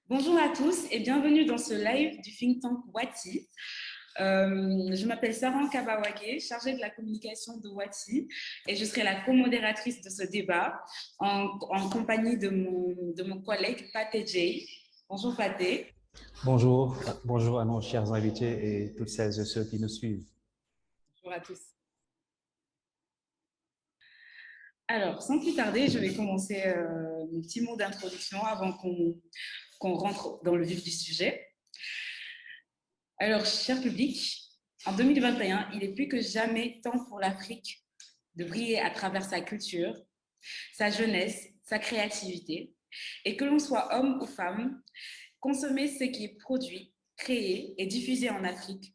Bonjour à tous et bienvenue dans ce live du think tank Wati. Je m'appelle Sarah Kabawage, chargée de la communication de Wati, et je serai la co-modératrice de ce débat en compagnie de mon collègue Pathé Jay. Bonjour Pathé. Bonjour, bonjour à nos chers invités et toutes celles et ceux qui nous suivent. Bonjour à tous. Alors, sans plus tarder, je vais commencer mon petit mot d'introduction avant qu'on rentre dans le vif du sujet. Alors, cher public, en 2021, il est plus que jamais temps pour l'Afrique de briller à travers sa culture, sa jeunesse, sa créativité, et que l'on soit homme ou femme, consommer ce qui est produit, créé et diffusé en Afrique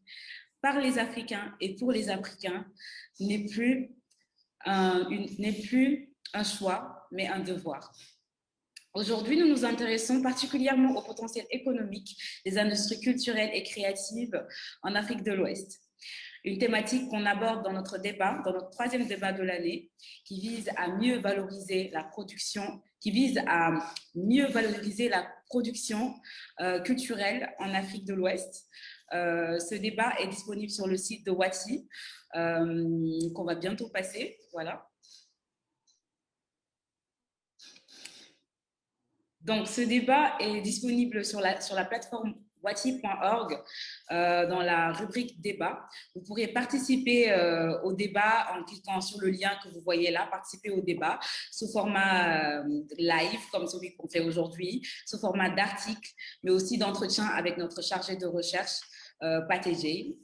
par les Africains et pour les Africains n'est plus un choix, mais un devoir. Aujourd'hui, nous nous intéressons particulièrement au potentiel économique des industries culturelles et créatives en Afrique de l'Ouest. Une thématique qu'on aborde dans notre débat, dans notre troisième débat de l'année, qui vise à mieux valoriser la production, culturelle en Afrique de l'Ouest. Ce débat est disponible sur le site de Wati, qu'on va bientôt passer. Voilà. Donc, ce débat est disponible sur la plateforme wati.org dans la rubrique débat. Vous pourrez participer au débat en cliquant sur le lien que vous voyez là, participer au débat sous format live comme celui qu'on fait aujourd'hui, sous format d'article, mais aussi d'entretien avec notre chargé de recherche, Pathé Jay.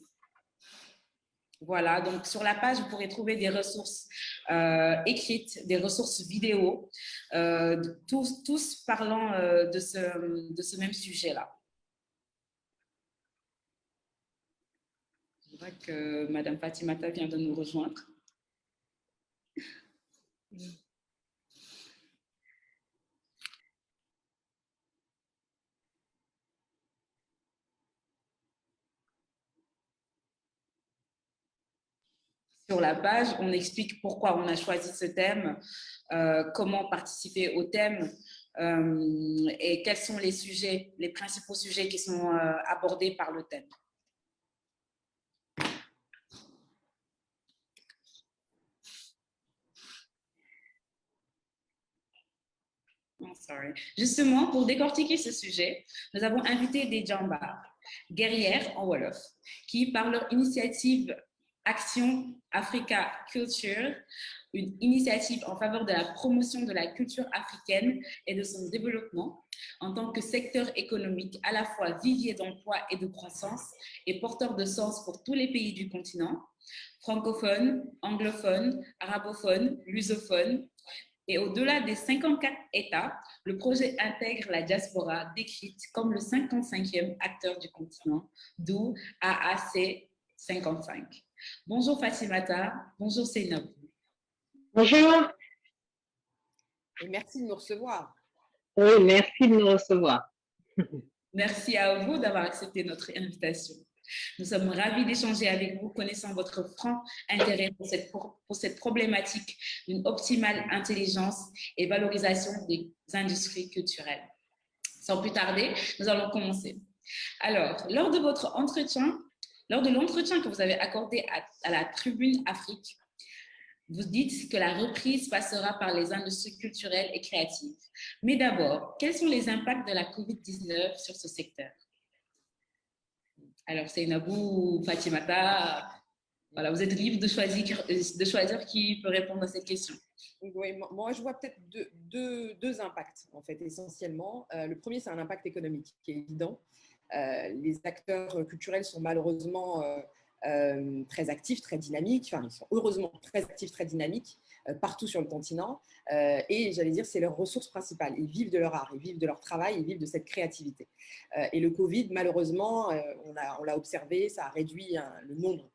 Voilà, donc sur la page, vous pourrez trouver des ressources écrites, des ressources vidéo, tous parlant de ce même sujet-là. Je vois que Madame Fatimata vient de nous rejoindre. Sur la page, on explique pourquoi on a choisi ce thème, comment participer au thème et quels sont les principaux sujets qui sont abordés par le thème. Justement, pour décortiquer ce sujet, nous avons invité des djambas, guerrières en Wolof, qui, par leur initiative Action Africa Culture, une initiative en faveur de la promotion de la culture africaine et de son développement en tant que secteur économique à la fois vivier d'emploi et de croissance et porteur de sens pour tous les pays du continent, francophones, anglophones, arabophones, lusophones. Et au-delà des 54 États, le projet intègre la diaspora décrite comme le 55e acteur du continent, d'où AAC 55. Bonjour Fatimata, bonjour Seynabou. Bonjour. Et merci de nous recevoir. Oui, merci de nous recevoir. Merci à vous d'avoir accepté notre invitation. Nous sommes ravis d'échanger avec vous, connaissant votre franc intérêt pour cette problématique d'une optimale intelligence et valorisation des industries culturelles. Sans plus tarder, nous allons commencer. Alors, lors de l'entretien que vous avez accordé à la Tribune Afrique, vous dites que la reprise passera par les industries culturelles et créatives. Mais d'abord, quels sont les impacts de la COVID-19 sur ce secteur? Alors, Seynabou, Fatimata, voilà, vous êtes libre de choisir qui peut répondre à cette question. Oui, moi, je vois peut-être deux impacts, en fait, essentiellement. Le premier, c'est un impact économique qui est évident. Les acteurs culturels sont malheureusement très actifs, très dynamiques. Enfin, ils sont heureusement très actifs, très dynamiques partout sur le continent. Et j'allais dire, c'est leur ressource principale. Ils vivent de leur art, ils vivent de leur travail, ils vivent de cette créativité. Et le Covid, malheureusement, on l'a observé, ça a réduit le nombre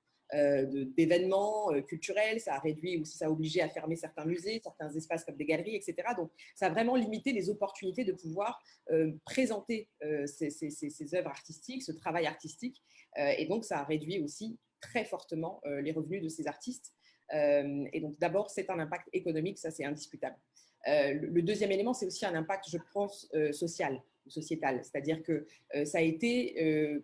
d'événements culturels, ça a réduit aussi, ça a obligé à fermer certains musées, certains espaces comme des galeries, etc. Donc, ça a vraiment limité les opportunités de pouvoir présenter ces œuvres artistiques, ce travail artistique. Et donc, ça a réduit aussi très fortement les revenus de ces artistes. Et donc, d'abord, c'est un impact économique, ça c'est indiscutable. Le deuxième élément, c'est aussi un impact, je pense, social. sociétal. C'est-à-dire que ça a été,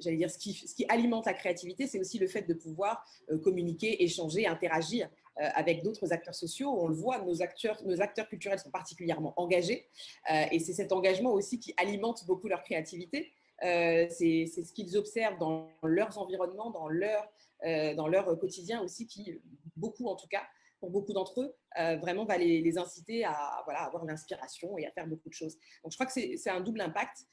j'allais dire, ce qui alimente la créativité, c'est aussi le fait de pouvoir communiquer, échanger, interagir avec d'autres acteurs sociaux. On le voit, nos acteurs culturels sont particulièrement engagés et c'est cet engagement aussi qui alimente beaucoup leur créativité. C'est ce qu'ils observent dans leurs environnements, dans leur quotidien aussi, qui, beaucoup en tout cas, pour beaucoup d'entre eux, vraiment va les inciter à voilà, avoir l'inspiration et à faire beaucoup de choses. Donc je crois que c'est un double impact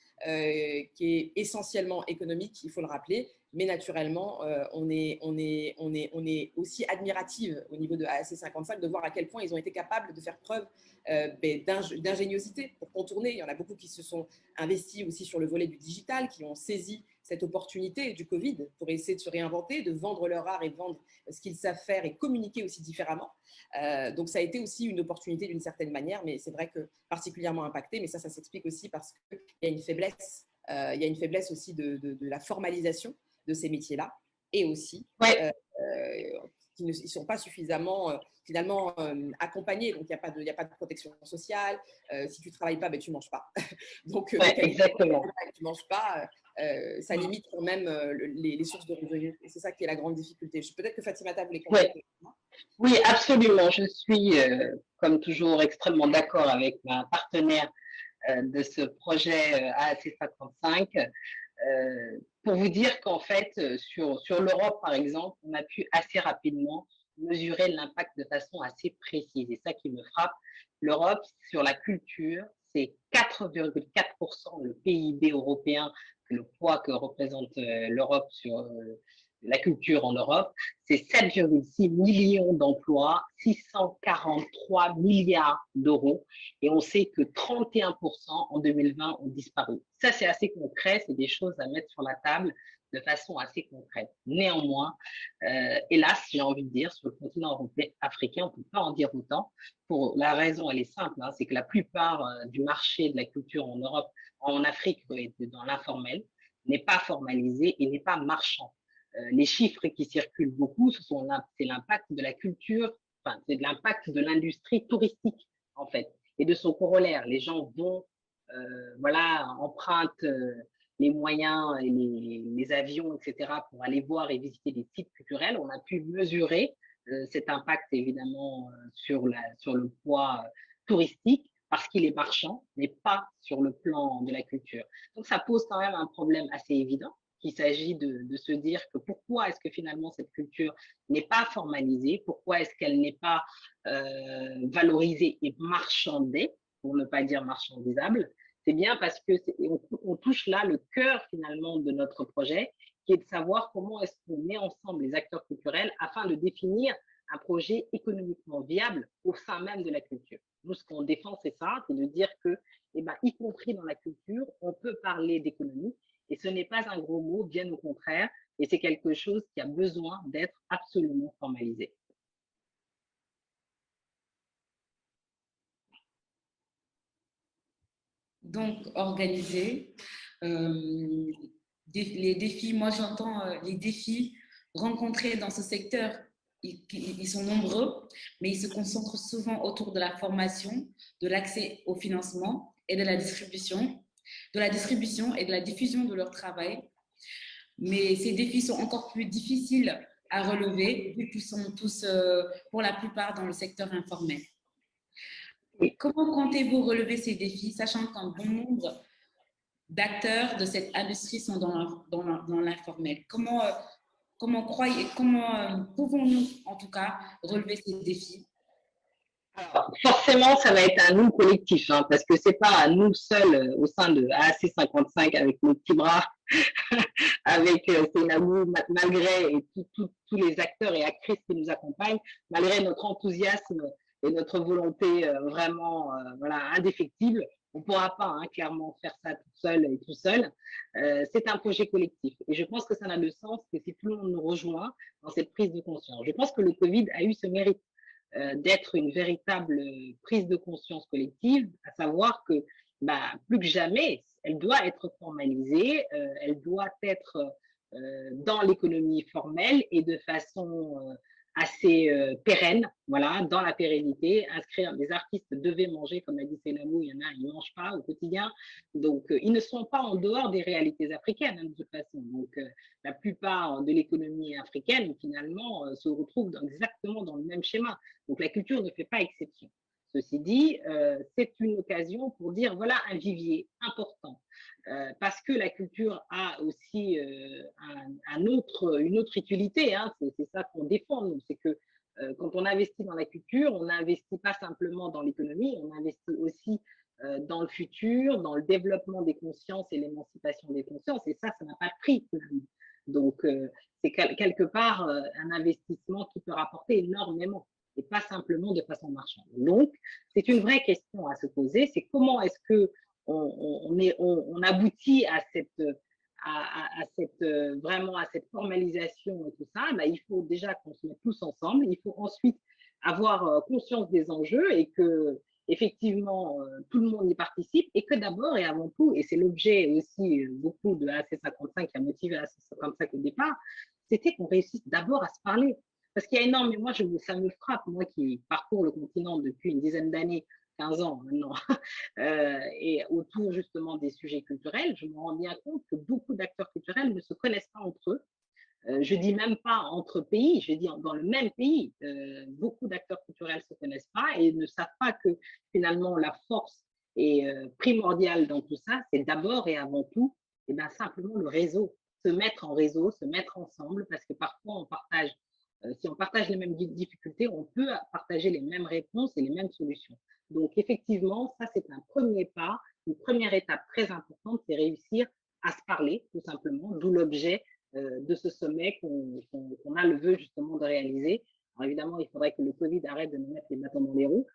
qui est essentiellement économique, il faut le rappeler, mais naturellement, on est aussi admirative au niveau de ASC55 de voir à quel point ils ont été capables de faire preuve d'ingéniosité pour contourner. Il y en a beaucoup qui se sont investis aussi sur le volet du digital, qui ont saisi cette opportunité du Covid pour essayer de se réinventer, de vendre leur art et vendre ce qu'ils savent faire et communiquer aussi différemment. Donc ça a été aussi une opportunité d'une certaine manière, mais c'est vrai que particulièrement impacté. Mais ça s'explique aussi parce qu'il y a une faiblesse, il y a une faiblesse aussi de la formalisation de ces métiers-là, et aussi qu'ils ne sont pas suffisamment finalement accompagnés. Donc il n'y a pas de protection sociale. Si tu ne travailles pas, ben, tu ne manges pas. Donc exactement. Tu ne manges pas. Ça limite quand même les sources de revenus. Et c'est ça qui est la grande difficulté. Peut-être que Fatimata voulait compléter. Oui, absolument. Je suis, comme toujours, extrêmement d'accord avec ma partenaire de ce projet AAC55. Pour vous dire qu'en fait, sur l'Europe, par exemple, on a pu assez rapidement mesurer l'impact de façon assez précise. Et ça qui me frappe, l'Europe, sur la culture, c'est 4,4% le PIB européen, le poids que représente l'Europe sur la culture en Europe. C'est 7,6 millions d'emplois, 643 milliards d'euros. Et on sait que 31% en 2020 ont disparu. Ça, c'est assez concret, c'est des choses à mettre sur la table de façon assez concrète. Néanmoins, hélas, j'ai envie de dire, sur le continent européen, africain, on ne peut pas en dire autant. Pour la raison, elle est simple, hein, c'est que la plupart du marché de la culture en Europe, en Afrique, est dans l'informel, n'est pas formalisé et n'est pas marchand. Les chiffres qui circulent beaucoup, c'est l'impact de la culture, enfin, c'est de l'impact de l'industrie touristique, en fait, et de son corollaire. Les gens vont, voilà, empruntent les moyens et les avions, etc., pour aller voir et visiter des sites culturels. On a pu mesurer cet impact, évidemment, sur le poids touristique, parce qu'il est marchand, mais pas sur le plan de la culture. Donc, ça pose quand même un problème assez évident, qu'il s'agit de se dire que pourquoi est-ce que finalement cette culture n'est pas formalisée, pourquoi est-ce qu'elle n'est pas valorisée et marchandée, pour ne pas dire marchandisable. C'est bien parce que on touche là le cœur finalement de notre projet, qui est de savoir comment est-ce qu'on met ensemble les acteurs culturels afin de définir un projet économiquement viable au sein même de la culture. Nous, ce qu'on défend, c'est ça, c'est de dire que, eh ben, y compris dans la culture, on peut parler d'économie. Et ce n'est pas un gros mot, bien au contraire, et c'est quelque chose qui a besoin d'être absolument formalisé. Donc, organiser les défis, moi j'entends les défis rencontrés dans ce secteur, ils sont nombreux, mais ils se concentrent souvent autour de la formation, de l'accès au financement et de la distribution et de la diffusion de leur travail. Mais ces défis sont encore plus difficiles à relever vu qu'ils sont tous, pour la plupart, dans le secteur informel. Comment comptez-vous relever ces défis, sachant qu'un bon nombre d'acteurs de cette industrie sont dans l'informel? Comment pouvons-nous, en tout cas, relever ces défis? Alors, forcément, ça va être un nous collectif, hein, parce que c'est pas à nous seuls au sein de AAC55 avec nos petits bras, avec Seynabou, malgré et tous les acteurs et actrices qui nous accompagnent, malgré notre enthousiasme et notre volonté vraiment voilà, indéfectible, on ne pourra pas hein, clairement faire ça tout seul et tout seul. C'est un projet collectif. Et je pense que ça n'a de sens que si tout le monde nous rejoint dans cette prise de conscience. Je pense que le Covid a eu ce mérite d'être une véritable prise de conscience collective, à savoir que bah, plus que jamais, elle doit être formalisée, elle doit être dans l'économie formelle et de façon assez pérenne, voilà, dans la pérennité. Inscrire, les artistes devaient manger, comme l'a dit Seynabou, il y en a, ils ne mangent pas au quotidien. Donc, ils ne sont pas en dehors des réalités africaines, hein, de toute façon. Donc, la plupart de l'économie africaine, finalement, se retrouve exactement dans le même schéma. Donc, la culture ne fait pas exception. Ceci dit, c'est une occasion pour dire, voilà un vivier important. Parce que la culture a aussi une autre utilité, hein, c'est ça qu'on défend, c'est que quand on investit dans la culture, on n'investit pas simplement dans l'économie, on investit aussi dans le futur, dans le développement des consciences et l'émancipation des consciences, et ça n'a pas de prix. Donc, c'est quelque part un investissement qui peut rapporter énormément, et pas simplement de façon marchande. Donc, c'est une vraie question à se poser, c'est comment est-ce que on aboutit vraiment à cette formalisation et tout ça. Ben, il faut déjà qu'on se mette tous ensemble. Il faut ensuite avoir conscience des enjeux et que effectivement tout le monde y participe et que d'abord et avant tout, et c'est l'objet aussi beaucoup de AC55 qui a motivé AC55 au départ, c'était qu'on réussisse d'abord à se parler. Parce qu'il y a énormément, ça me frappe, moi qui parcours le continent depuis une dizaine d'années, 15 ans maintenant, et autour justement des sujets culturels, je me rends bien compte que beaucoup d'acteurs culturels ne se connaissent pas entre eux. Je dis même pas entre pays, je dis dans le même pays. Beaucoup d'acteurs culturels ne se connaissent pas et ne savent pas que finalement la force est primordiale dans tout ça. C'est d'abord et avant tout, et bien, simplement le réseau, se mettre en réseau, se mettre ensemble, parce que parfois on partage, si on partage les mêmes difficultés, on peut partager les mêmes réponses et les mêmes solutions. Donc, effectivement, ça, c'est un premier pas, une première étape très importante, c'est réussir à se parler, tout simplement, d'où l'objet de ce sommet qu'on a le vœu, justement, de réaliser. Alors, évidemment, il faudrait que le Covid arrête de nous mettre les bâtons dans les roues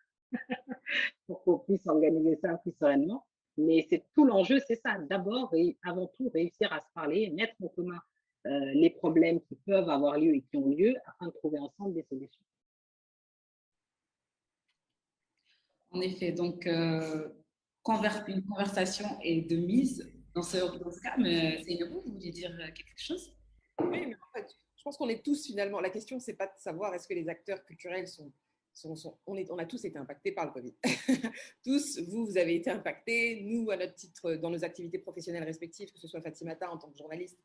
pour qu'on puisse organiser ça plus sereinement. Mais c'est tout l'enjeu, c'est ça. D'abord et avant tout, réussir à se parler, mettre en commun les problèmes qui peuvent avoir lieu et qui ont lieu afin de trouver ensemble des solutions. En effet, donc une conversation est de mise dans ce cas, mais Seynabou, vous vouliez dire quelque chose? Oui, mais en fait, je pense qu'on est tous finalement. La question, c'est pas de savoir est-ce que les acteurs culturels on a tous été impactés par le Covid. Tous, vous avez été impactés. Nous, à notre titre, dans nos activités professionnelles respectives, que ce soit Fatimata en tant que journaliste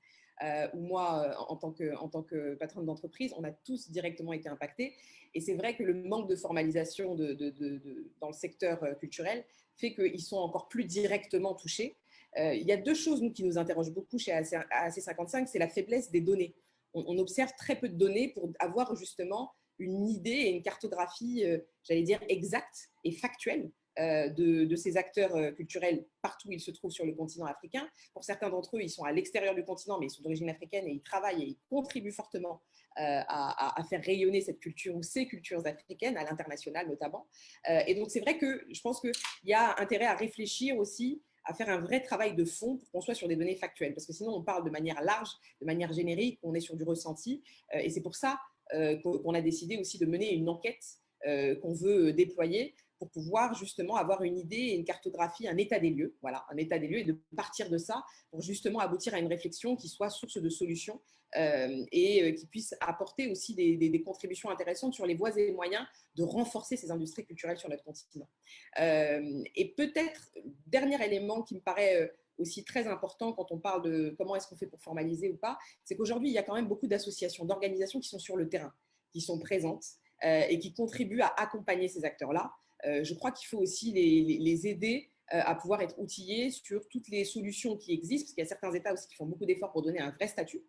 ou moi en tant que patronne d'entreprise, on a tous directement été impactés. Et c'est vrai que le manque de formalisation dans le secteur culturel fait qu'ils sont encore plus directement touchés. Il y a deux choses qui nous interrogent beaucoup chez AC55, c'est la faiblesse des données. On observe très peu de données pour avoir justement une idée et une cartographie, j'allais dire, exacte et factuelle de ces acteurs culturels partout où ils se trouvent sur le continent africain. Pour certains d'entre eux, ils sont à l'extérieur du continent, mais ils sont d'origine africaine et ils travaillent et ils contribuent fortement à faire rayonner cette culture ou ces cultures africaines, à l'international notamment. Et donc, c'est vrai que je pense qu'il y a intérêt à réfléchir aussi à faire un vrai travail de fond pour qu'on soit sur des données factuelles. Parce que sinon, on parle de manière large, de manière générique, on est sur du ressenti. Et c'est pour ça qu'on a décidé aussi de mener une enquête qu'on veut déployer pour pouvoir justement avoir une idée et une cartographie, un état des lieux, voilà, un état des lieux, et de partir de ça pour justement aboutir à une réflexion qui soit source de solutions et qui puisse apporter aussi des contributions intéressantes sur les voies et les moyens de renforcer ces industries culturelles sur notre continent. Et peut-être, dernier élément qui me paraît aussi très important quand on parle de comment est-ce qu'on fait pour formaliser ou pas, c'est qu'aujourd'hui, il y a quand même beaucoup d'associations, d'organisations qui sont sur le terrain, qui sont présentes et qui contribuent à accompagner ces acteurs-là. Je crois qu'il faut aussi les aider à pouvoir être outillés sur toutes les solutions qui existent, parce qu'il y a certains États aussi qui font beaucoup d'efforts pour donner un vrai statut.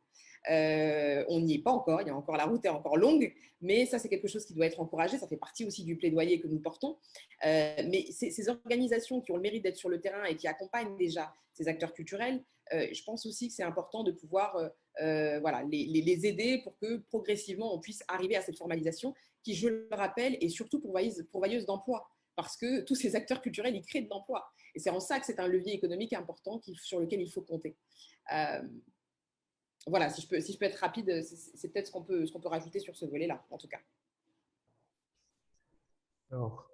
On n'y est pas encore, la route est encore longue, mais ça c'est quelque chose qui doit être encouragé, ça fait partie aussi du plaidoyer que nous portons. Mais ces organisations qui ont le mérite d'être sur le terrain et qui accompagnent déjà ces acteurs culturels, je pense aussi que c'est important de pouvoir les aider pour que progressivement on puisse arriver à cette formalisation qui, je le rappelle, est surtout pourvoyeuse d'emplois, parce que tous ces acteurs culturels, ils créent de l'emploi. Et c'est en ça que c'est un levier économique important sur lequel il faut compter. Voilà, si je peux être rapide, c'est peut-être ce qu'on peut rajouter sur ce volet-là, en tout cas. Alors,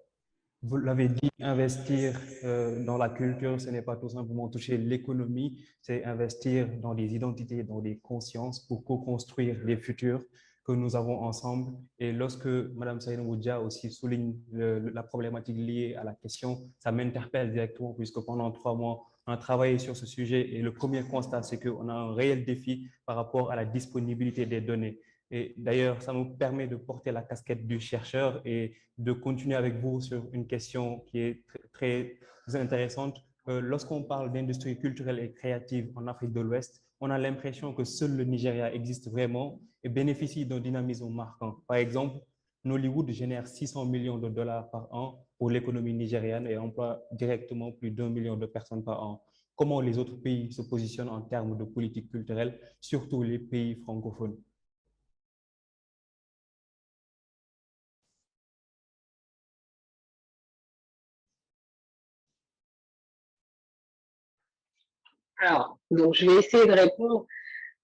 vous l'avez dit, investir dans la culture, ce n'est pas tout simplement toucher l'économie, c'est investir dans les identités, dans les consciences pour co-construire les futurs. que nous avons ensemble. Et lorsque Mme Saïnou Dia aussi souligne la problématique liée à la question, ça m'interpelle directement puisque pendant 3 mois, on a travaillé sur ce sujet et le premier constat, c'est qu'on a un réel défi par rapport à la disponibilité des données. Et d'ailleurs, ça nous permet de porter la casquette du chercheur et de continuer avec vous sur une question qui est très, très intéressante. Lorsqu'on parle d'industrie culturelle et créative en Afrique de l'Ouest, on a l'impression que seul le Nigeria existe vraiment et bénéficie d'un dynamisme marquant. Par exemple, Nollywood génère 600 millions de dollars par an pour l'économie nigériane et emploie directement plus d'1 million de personnes par an. Comment les autres pays se positionnent en termes de politique culturelle, surtout les pays francophones? Alors, donc je vais essayer de répondre.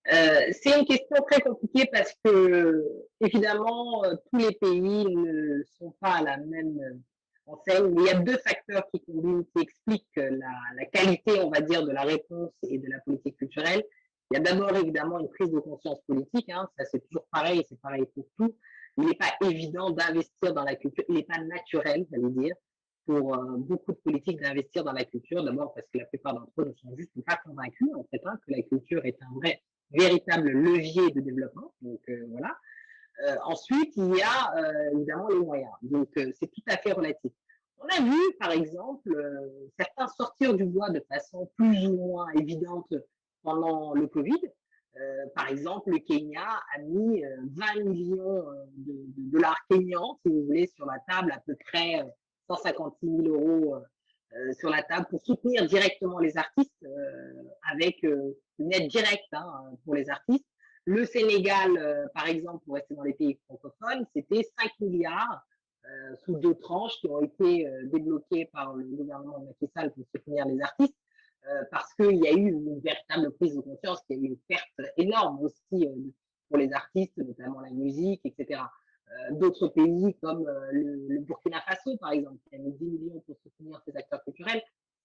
C'est une question très compliquée parce que, évidemment, tous les pays ne sont pas à la même enseigne, mais il y a deux facteurs qui combinent, qui expliquent la qualité, on va dire, de la réponse et de la politique culturelle. Il y a d'abord, évidemment, une prise de conscience politique, hein, ça c'est toujours pareil, c'est pareil pour tout. Il n'est pas évident d'investir dans la culture, il n'est pas naturel, j'allais dire, pour beaucoup de politiques d'investir dans la culture, d'abord parce que la plupart d'entre eux ne sont juste pas convaincus, en fait, hein, que la culture est un véritable levier de développement. Donc voilà. Ensuite, il y a évidemment les moyens. Donc c'est tout à fait relatif. On a vu, par exemple, certains sortir du bois de façon plus ou moins évidente pendant le Covid. Par exemple, le Kenya a mis 20 millions de dollars kenyans, si vous voulez, sur la table, à peu près 156 000 euros sur la table pour soutenir directement les artistes avec une aide directe, hein, pour les artistes. Le Sénégal, par exemple, pour rester dans les pays francophones, c'était 5 milliards sous 2 tranches qui ont été débloquées par le gouvernement de Macky Sall pour soutenir les artistes, parce qu'il y a eu une véritable prise de conscience, qu'il y a eu une perte énorme aussi pour les artistes, notamment la musique, etc. D'autres pays comme le Burkina Faso, par exemple, qui a mis 10 millions pour soutenir ses acteurs culturels,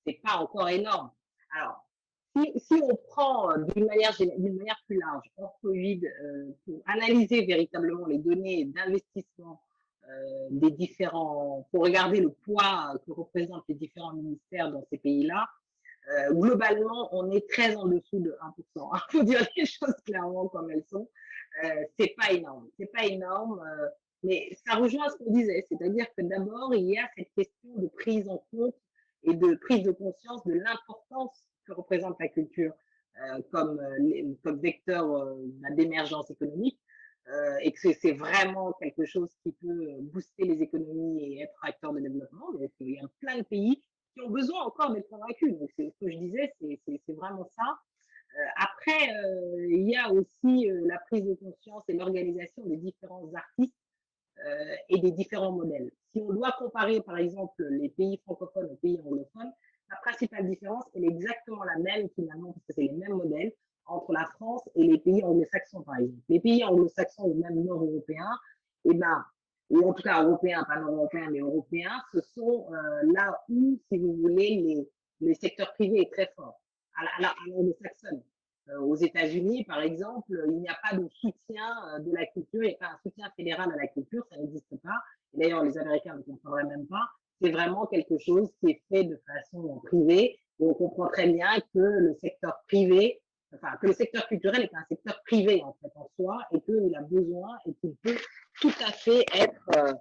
c'est pas encore énorme. Alors, si on prend d'une manière plus large, hors Covid, pour analyser véritablement les données d'investissement des différents, pour regarder le poids que représentent les différents ministères dans ces pays-là, globalement, on est très en dessous de 1%. Il faut dire les choses clairement comme elles sont. C'est pas énorme. C'est pas énorme, mais ça rejoint ce qu'on disait, c'est-à-dire que d'abord, il y a cette question de prise en compte et de prise de conscience de l'importance que représente la culture comme vecteur d'émergence économique, et que c'est vraiment quelque chose qui peut booster les économies et être acteur de développement. Donc, il y a plein de pays qui ont besoin encore d'être convaincus. Donc, ce que je disais, c'est vraiment ça. Après, il y a aussi la prise de conscience et l'organisation des différents artistes et des différents modèles. Si on doit comparer, par exemple, les pays francophones aux pays anglophones, la principale différence, elle est exactement la même finalement, parce que c'est les mêmes modèles entre la France et les pays anglo-saxons, par exemple. Les pays anglo-saxons ou même nord-européens, eh ben, ou en tout cas européens, pas nord-européens, mais européens, ce sont là où, si vous voulez, les secteurs privés est très fort, à l'anglo-saxonne. Aux États-Unis, par exemple, il n'y a pas de soutien de la culture, il n'y a pas un soutien fédéral à la culture, ça n'existe pas. D'ailleurs, les Américains ne comprendraient même pas. C'est vraiment quelque chose qui est fait de façon privée. Et on comprend très bien que le secteur privé, enfin, que le secteur culturel est un secteur privé, en fait, en soi, et qu'il a besoin et qu'il peut tout à fait être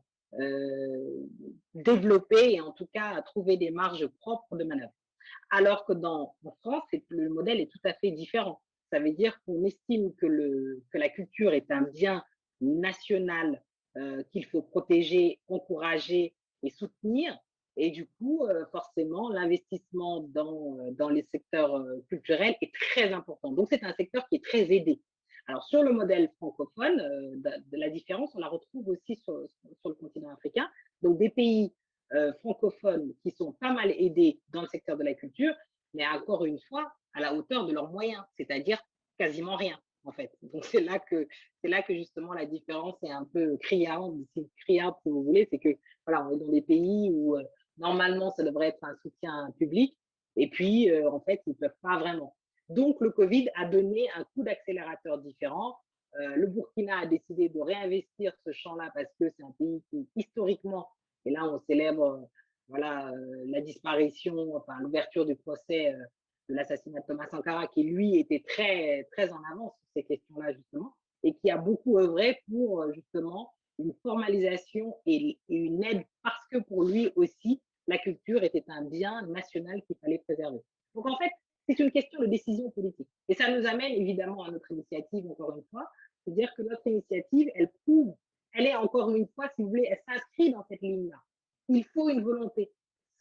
développé et en tout cas trouver des marges propres de manœuvre. Alors que en France, le modèle est tout à fait différent. Ça veut dire qu'on estime que la culture est un bien national qu'il faut protéger, encourager et soutenir. Et du coup, forcément, l'investissement dans les secteurs culturels est très important. Donc, c'est un secteur qui est très aidé. Alors, sur le modèle francophone, de la différence, on la retrouve aussi sur le continent africain. Donc, des pays francophones qui sont pas mal aidés dans le secteur de la culture, mais encore une fois, à la hauteur de leurs moyens, c'est-à-dire quasiment rien, en fait. Donc, c'est là que justement la différence est un peu criante, si vous voulez, c'est que, voilà, on est dans des pays où normalement, ça devrait être un soutien public, et puis, en fait, ils ne peuvent pas vraiment. Donc, le Covid a donné un coup d'accélérateur différent. Le Burkina a décidé de réinvestir ce champ-là parce que c'est un pays qui, historiquement, et là on célèbre voilà, la disparition, enfin l'ouverture du procès de l'assassinat de Thomas Sankara, qui lui était très, très en avance sur ces questions-là justement, et qui a beaucoup œuvré pour justement une formalisation et une aide parce que pour lui aussi, la culture était un bien national qu'il fallait préserver. Donc en fait, c'est une question de décision politique. Et ça nous amène évidemment à notre initiative, encore une fois, c'est-à-dire que notre initiative, elle prouve, elle est encore une fois, si vous voulez, elle s'inscrit dans cette ligne-là. Il faut une volonté.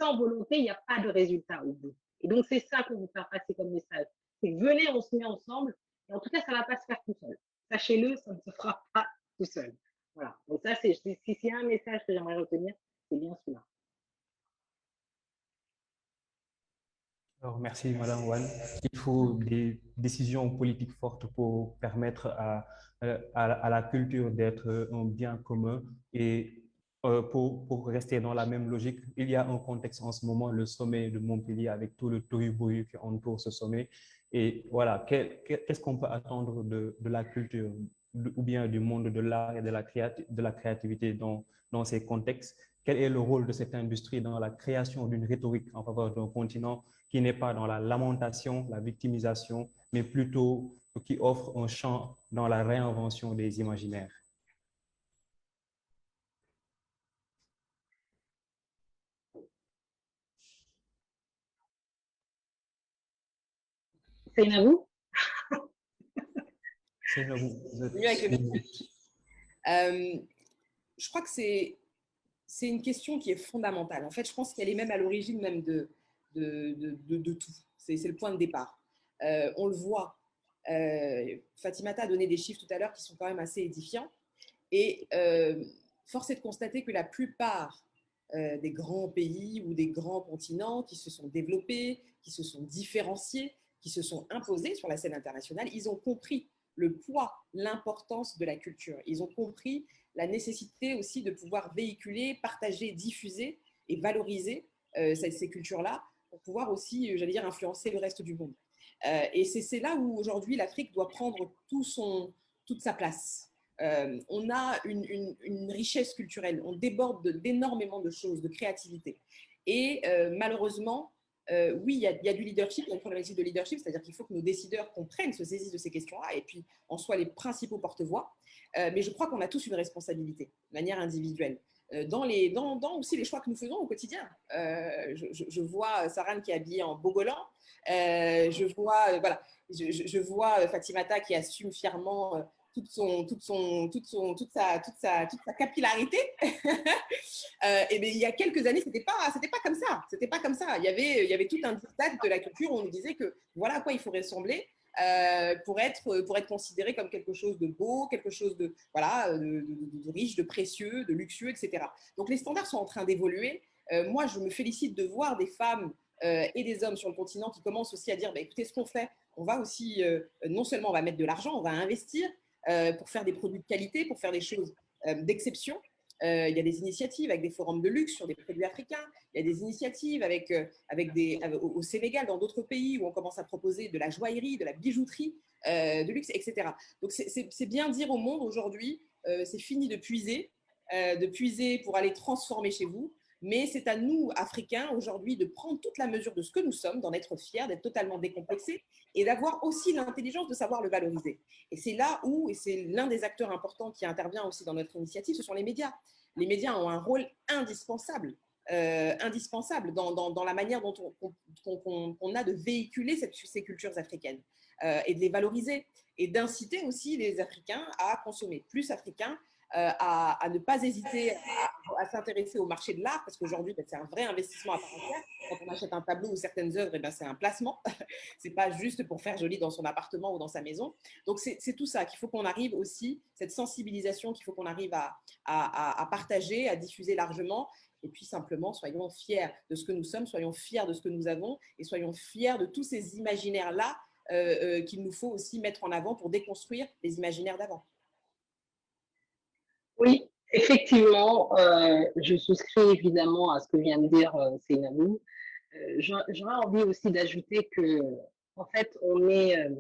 Sans volonté, il n'y a pas de résultat au bout. Et donc, c'est ça qu'on veut faire passer comme message. C'est venez, on se met ensemble. Et en tout cas, ça ne va pas se faire tout seul. Sachez-le, ça ne se fera pas tout seul. Voilà. Donc ça, si c'est un message que j'aimerais retenir, c'est bien celui-là. Alors, merci, Madame Wan. Il faut des décisions politiques fortes pour permettre à la culture d'être un bien commun. Et pour rester dans la même logique, il y a un contexte en ce moment, le sommet de Montpellier, avec tout le tohu-bohu qui entoure ce sommet. Et voilà, qu'est-ce qu'on peut attendre de la culture ou bien du monde de l'art et de la créativité dans ces contextes? Quel est le rôle de cette industrie dans la création d'une rhétorique en faveur d'un continent qui n'est pas dans la lamentation, la victimisation, mais plutôt qui offre un champ dans la réinvention des imaginaires? C'est à vous. C'est mieux avec le je crois que c'est une question qui est fondamentale. En fait, je pense qu'elle est même à l'origine même de tout. C'est le point de départ. On le voit. Fatimata a donné des chiffres tout à l'heure qui sont quand même assez édifiants. Et force est de constater que la plupart des grands pays ou des grands continents qui se sont développés, qui se sont différenciés, qui se sont imposés sur la scène internationale, ils ont compris le poids, l'importance de la culture. Ils ont compris la nécessité aussi de pouvoir véhiculer, partager, diffuser et valoriser ces cultures-là pour pouvoir aussi, j'allais dire, influencer le reste du monde. Et c'est là où aujourd'hui l'Afrique doit prendre toute sa place. On a une richesse culturelle, on déborde d'énormément de choses, de créativité. Et malheureusement, oui, il y a du leadership, il y a une problématique de leadership, c'est-à-dire qu'il faut que nos décideurs comprennent, se saisissent de ces questions-là et puis en soient les principaux porte-voix. Mais je crois qu'on a tous une responsabilité, de manière individuelle. Dans aussi les choix que nous faisons au quotidien. Je vois Saran qui est habillée en Bogolan, je vois Fatimata qui assume fièrement toute sa capillarité. Et bien, il y a quelques années, c'était pas comme ça. C'était pas comme ça. Il y avait tout un diktat de la culture où on nous disait que voilà à quoi il faut ressembler pour être considéré comme quelque chose de beau, quelque chose de riche, de précieux, de luxueux, etc. Donc les standards sont en train d'évoluer. Moi, je me félicite de voir des femmes et des hommes sur le continent qui commencent aussi à dire bah, écoutez, ce qu'on fait, on va aussi, non seulement on va mettre de l'argent, on va investir pour faire des produits de qualité, pour faire des choses d'exception. Il y a des initiatives avec des forums de luxe sur des produits africains. Il y a des initiatives au Sénégal, dans d'autres pays où on commence à proposer de la joaillerie, de la bijouterie de luxe, etc. Donc, c'est bien dire au monde aujourd'hui, c'est fini de puiser pour aller transformer chez vous. Mais c'est à nous, Africains, aujourd'hui, de prendre toute la mesure de ce que nous sommes, d'en être fiers, d'être totalement décomplexés et d'avoir aussi l'intelligence de savoir le valoriser. Et c'est là où, et c'est l'un des acteurs importants qui intervient aussi dans notre initiative, ce sont les médias. Les médias ont un rôle indispensable dans la manière dont on a de véhiculer ces cultures africaines et de les valoriser et d'inciter aussi les Africains à consommer plus africain, à ne pas hésiter à s'intéresser au marché de l'art, parce qu'aujourd'hui, c'est un vrai investissement à part entière. Quand on achète un tableau ou certaines œuvres, c'est un placement. Ce n'est pas juste pour faire joli dans son appartement ou dans sa maison. Donc, c'est tout ça qu'il faut qu'on arrive aussi, cette sensibilisation qu'il faut qu'on arrive à partager, à diffuser largement. Et puis, simplement, soyons fiers de ce que nous sommes, soyons fiers de ce que nous avons et soyons fiers de tous ces imaginaires-là qu'il nous faut aussi mettre en avant pour déconstruire les imaginaires d'avant. Oui, effectivement, je souscris évidemment à ce que vient de dire Seynabou. J'aurais envie aussi d'ajouter que, en fait, on est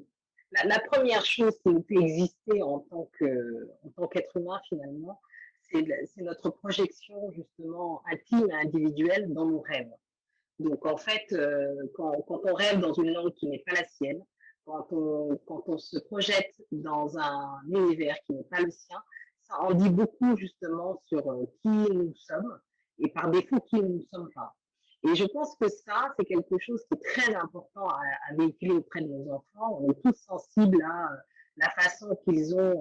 La première chose qui nous fait exister en tant qu'être humain, finalement, c'est notre projection, justement, intime et individuelle dans nos rêves. Donc, en fait, quand on rêve dans une langue qui n'est pas la sienne, quand on se projette dans un univers qui n'est pas le sien, ça en dit beaucoup, justement, sur qui nous sommes et par défaut, qui nous ne sommes pas. Et je pense que ça, c'est quelque chose qui est très important à véhiculer auprès de nos enfants. On est tous sensibles à la façon qu'ils ont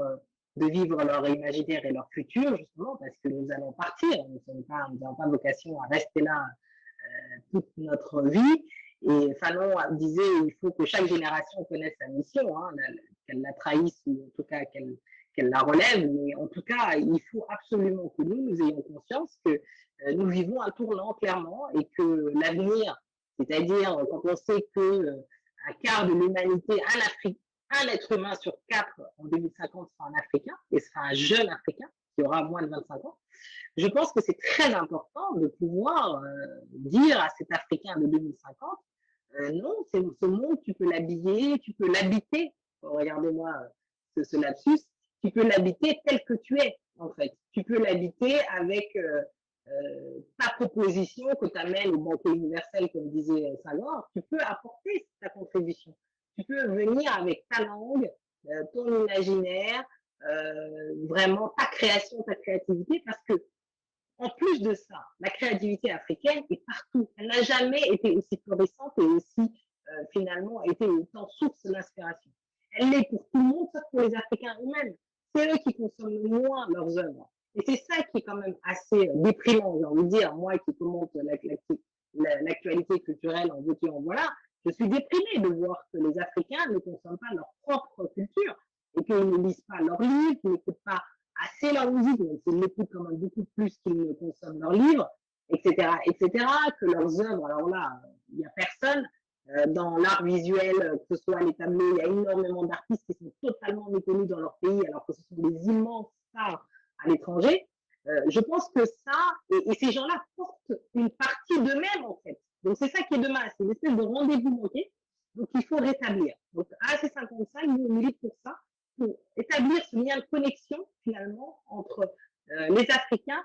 de vivre leur imaginaire et leur futur, justement, parce que nous allons partir. Nous n'avons pas vocation à rester là toute notre vie. Et Fanon disait il faut que chaque génération connaisse sa mission, hein, qu'elle la trahisse ou en tout cas qu'elle la relève. Mais en tout cas, il faut absolument que nous ayons conscience que nous vivons un tournant clairement et que l'avenir, c'est-à-dire quand on sait que un quart de l'humanité, un être humain sur 4 en 2050 sera un Africain et sera un jeune Africain qui aura moins de 25 ans. Je pense que c'est très important de pouvoir dire à cet Africain de 2050, non, ce monde, tu peux l'habiller, tu peux l'habiter. Regardez-moi ce lapsus. Tu peux l'habiter tel que tu es, en fait. Tu peux l'habiter avec ta proposition que tu amènes au banquet universel, comme disait Senghor. Tu peux apporter ta contribution. Tu peux venir avec ta langue, ton imaginaire, vraiment ta création, ta créativité, parce que en plus de ça, la créativité africaine est partout. Elle n'a jamais été aussi florissante et aussi finalement été autant source d'inspiration. Elle l'est pour tout le monde, sauf pour les Africains eux-mêmes. C'est eux qui consomment le moins leurs œuvres. Et c'est ça qui est quand même assez déprimant, j'ai envie de dire, moi qui commente l'actualité culturelle en veux-tu en voilà, je suis déprimée de voir que les Africains ne consomment pas leur propre culture et qu'ils ne lisent pas leurs livres, qu'ils n'écoutent pas assez leur musique, donc ils l'écoutent quand même beaucoup plus qu'ils ne consomment leurs livres, etc., que leurs œuvres, alors là, il n'y a personne. Dans l'art visuel, que ce soit les tableaux, il y a énormément d'artistes qui sont totalement méconnus dans leur pays, alors que ce sont des immenses stars à l'étranger. Je pense que ça, et ces gens-là portent une partie d'eux-mêmes, en fait. Donc, c'est ça qui est dommage, c'est une espèce de rendez-vous manqué. Donc, il faut rétablir. Donc, AC55, nous, on milite pour ça, pour établir ce lien de connexion, finalement, entre les Africains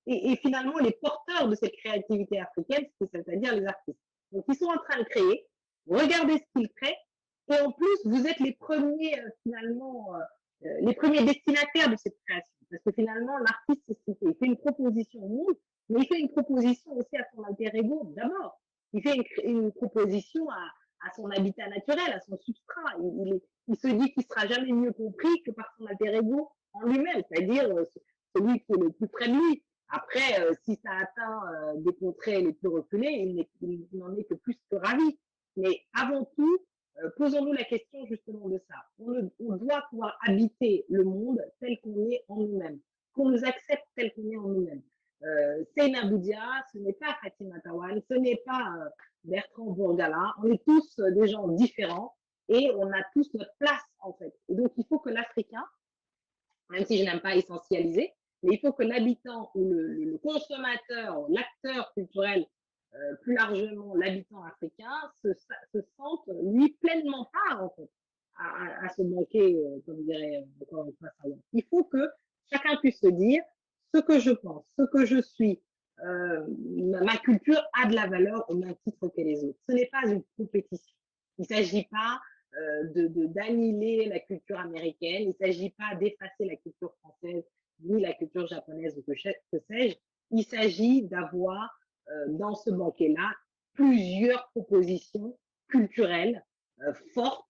et finalement les porteurs de cette créativité africaine, c'est-à-dire les artistes. Donc, ils sont en train de créer, regardez ce qu'ils créent, et en plus, vous êtes les premiers, finalement, les premiers destinataires de cette création. Parce que finalement, l'artiste, c'est ce qu'il fait. Il fait une proposition au monde, mais il fait une proposition aussi à son alter ego, d'abord. Il fait une proposition à son habitat naturel, à son substrat. Il se dit qu'il sera jamais mieux compris que par son alter ego en lui-même, c'est-à-dire celui qui est le plus près de lui. Après, si ça atteint des contrées les plus reculées, il n'en est que plus que ravi. Mais avant tout, posons-nous la question justement de ça. On doit pouvoir habiter le monde tel qu'on est en nous-mêmes, qu'on nous accepte tel qu'on est en nous-mêmes. Seyna Boudia, ce n'est pas Fatima Tawan, ce n'est pas Bertrand Bourgala. On est tous des gens différents et on a tous notre place en fait. Et donc, il faut que l'Africain, même si je n'aime pas essentialiser, mais il faut que l'habitant ou le consommateur, l'acteur culturel, plus largement l'habitant africain, se sente, lui, pleinement part, en fait, à ce banquet, comme dirait encore une fois Salah. Il faut que chacun puisse se dire ce que je pense, ce que je suis, ma culture a de la valeur au même titre que les autres. Ce n'est pas une compétition. Il ne s'agit pas d'annihiler la culture américaine, il ne s'agit pas d'effacer la culture française ni la culture japonaise ou que sais-je. Il s'agit d'avoir dans ce banquet-là plusieurs propositions culturelles fortes,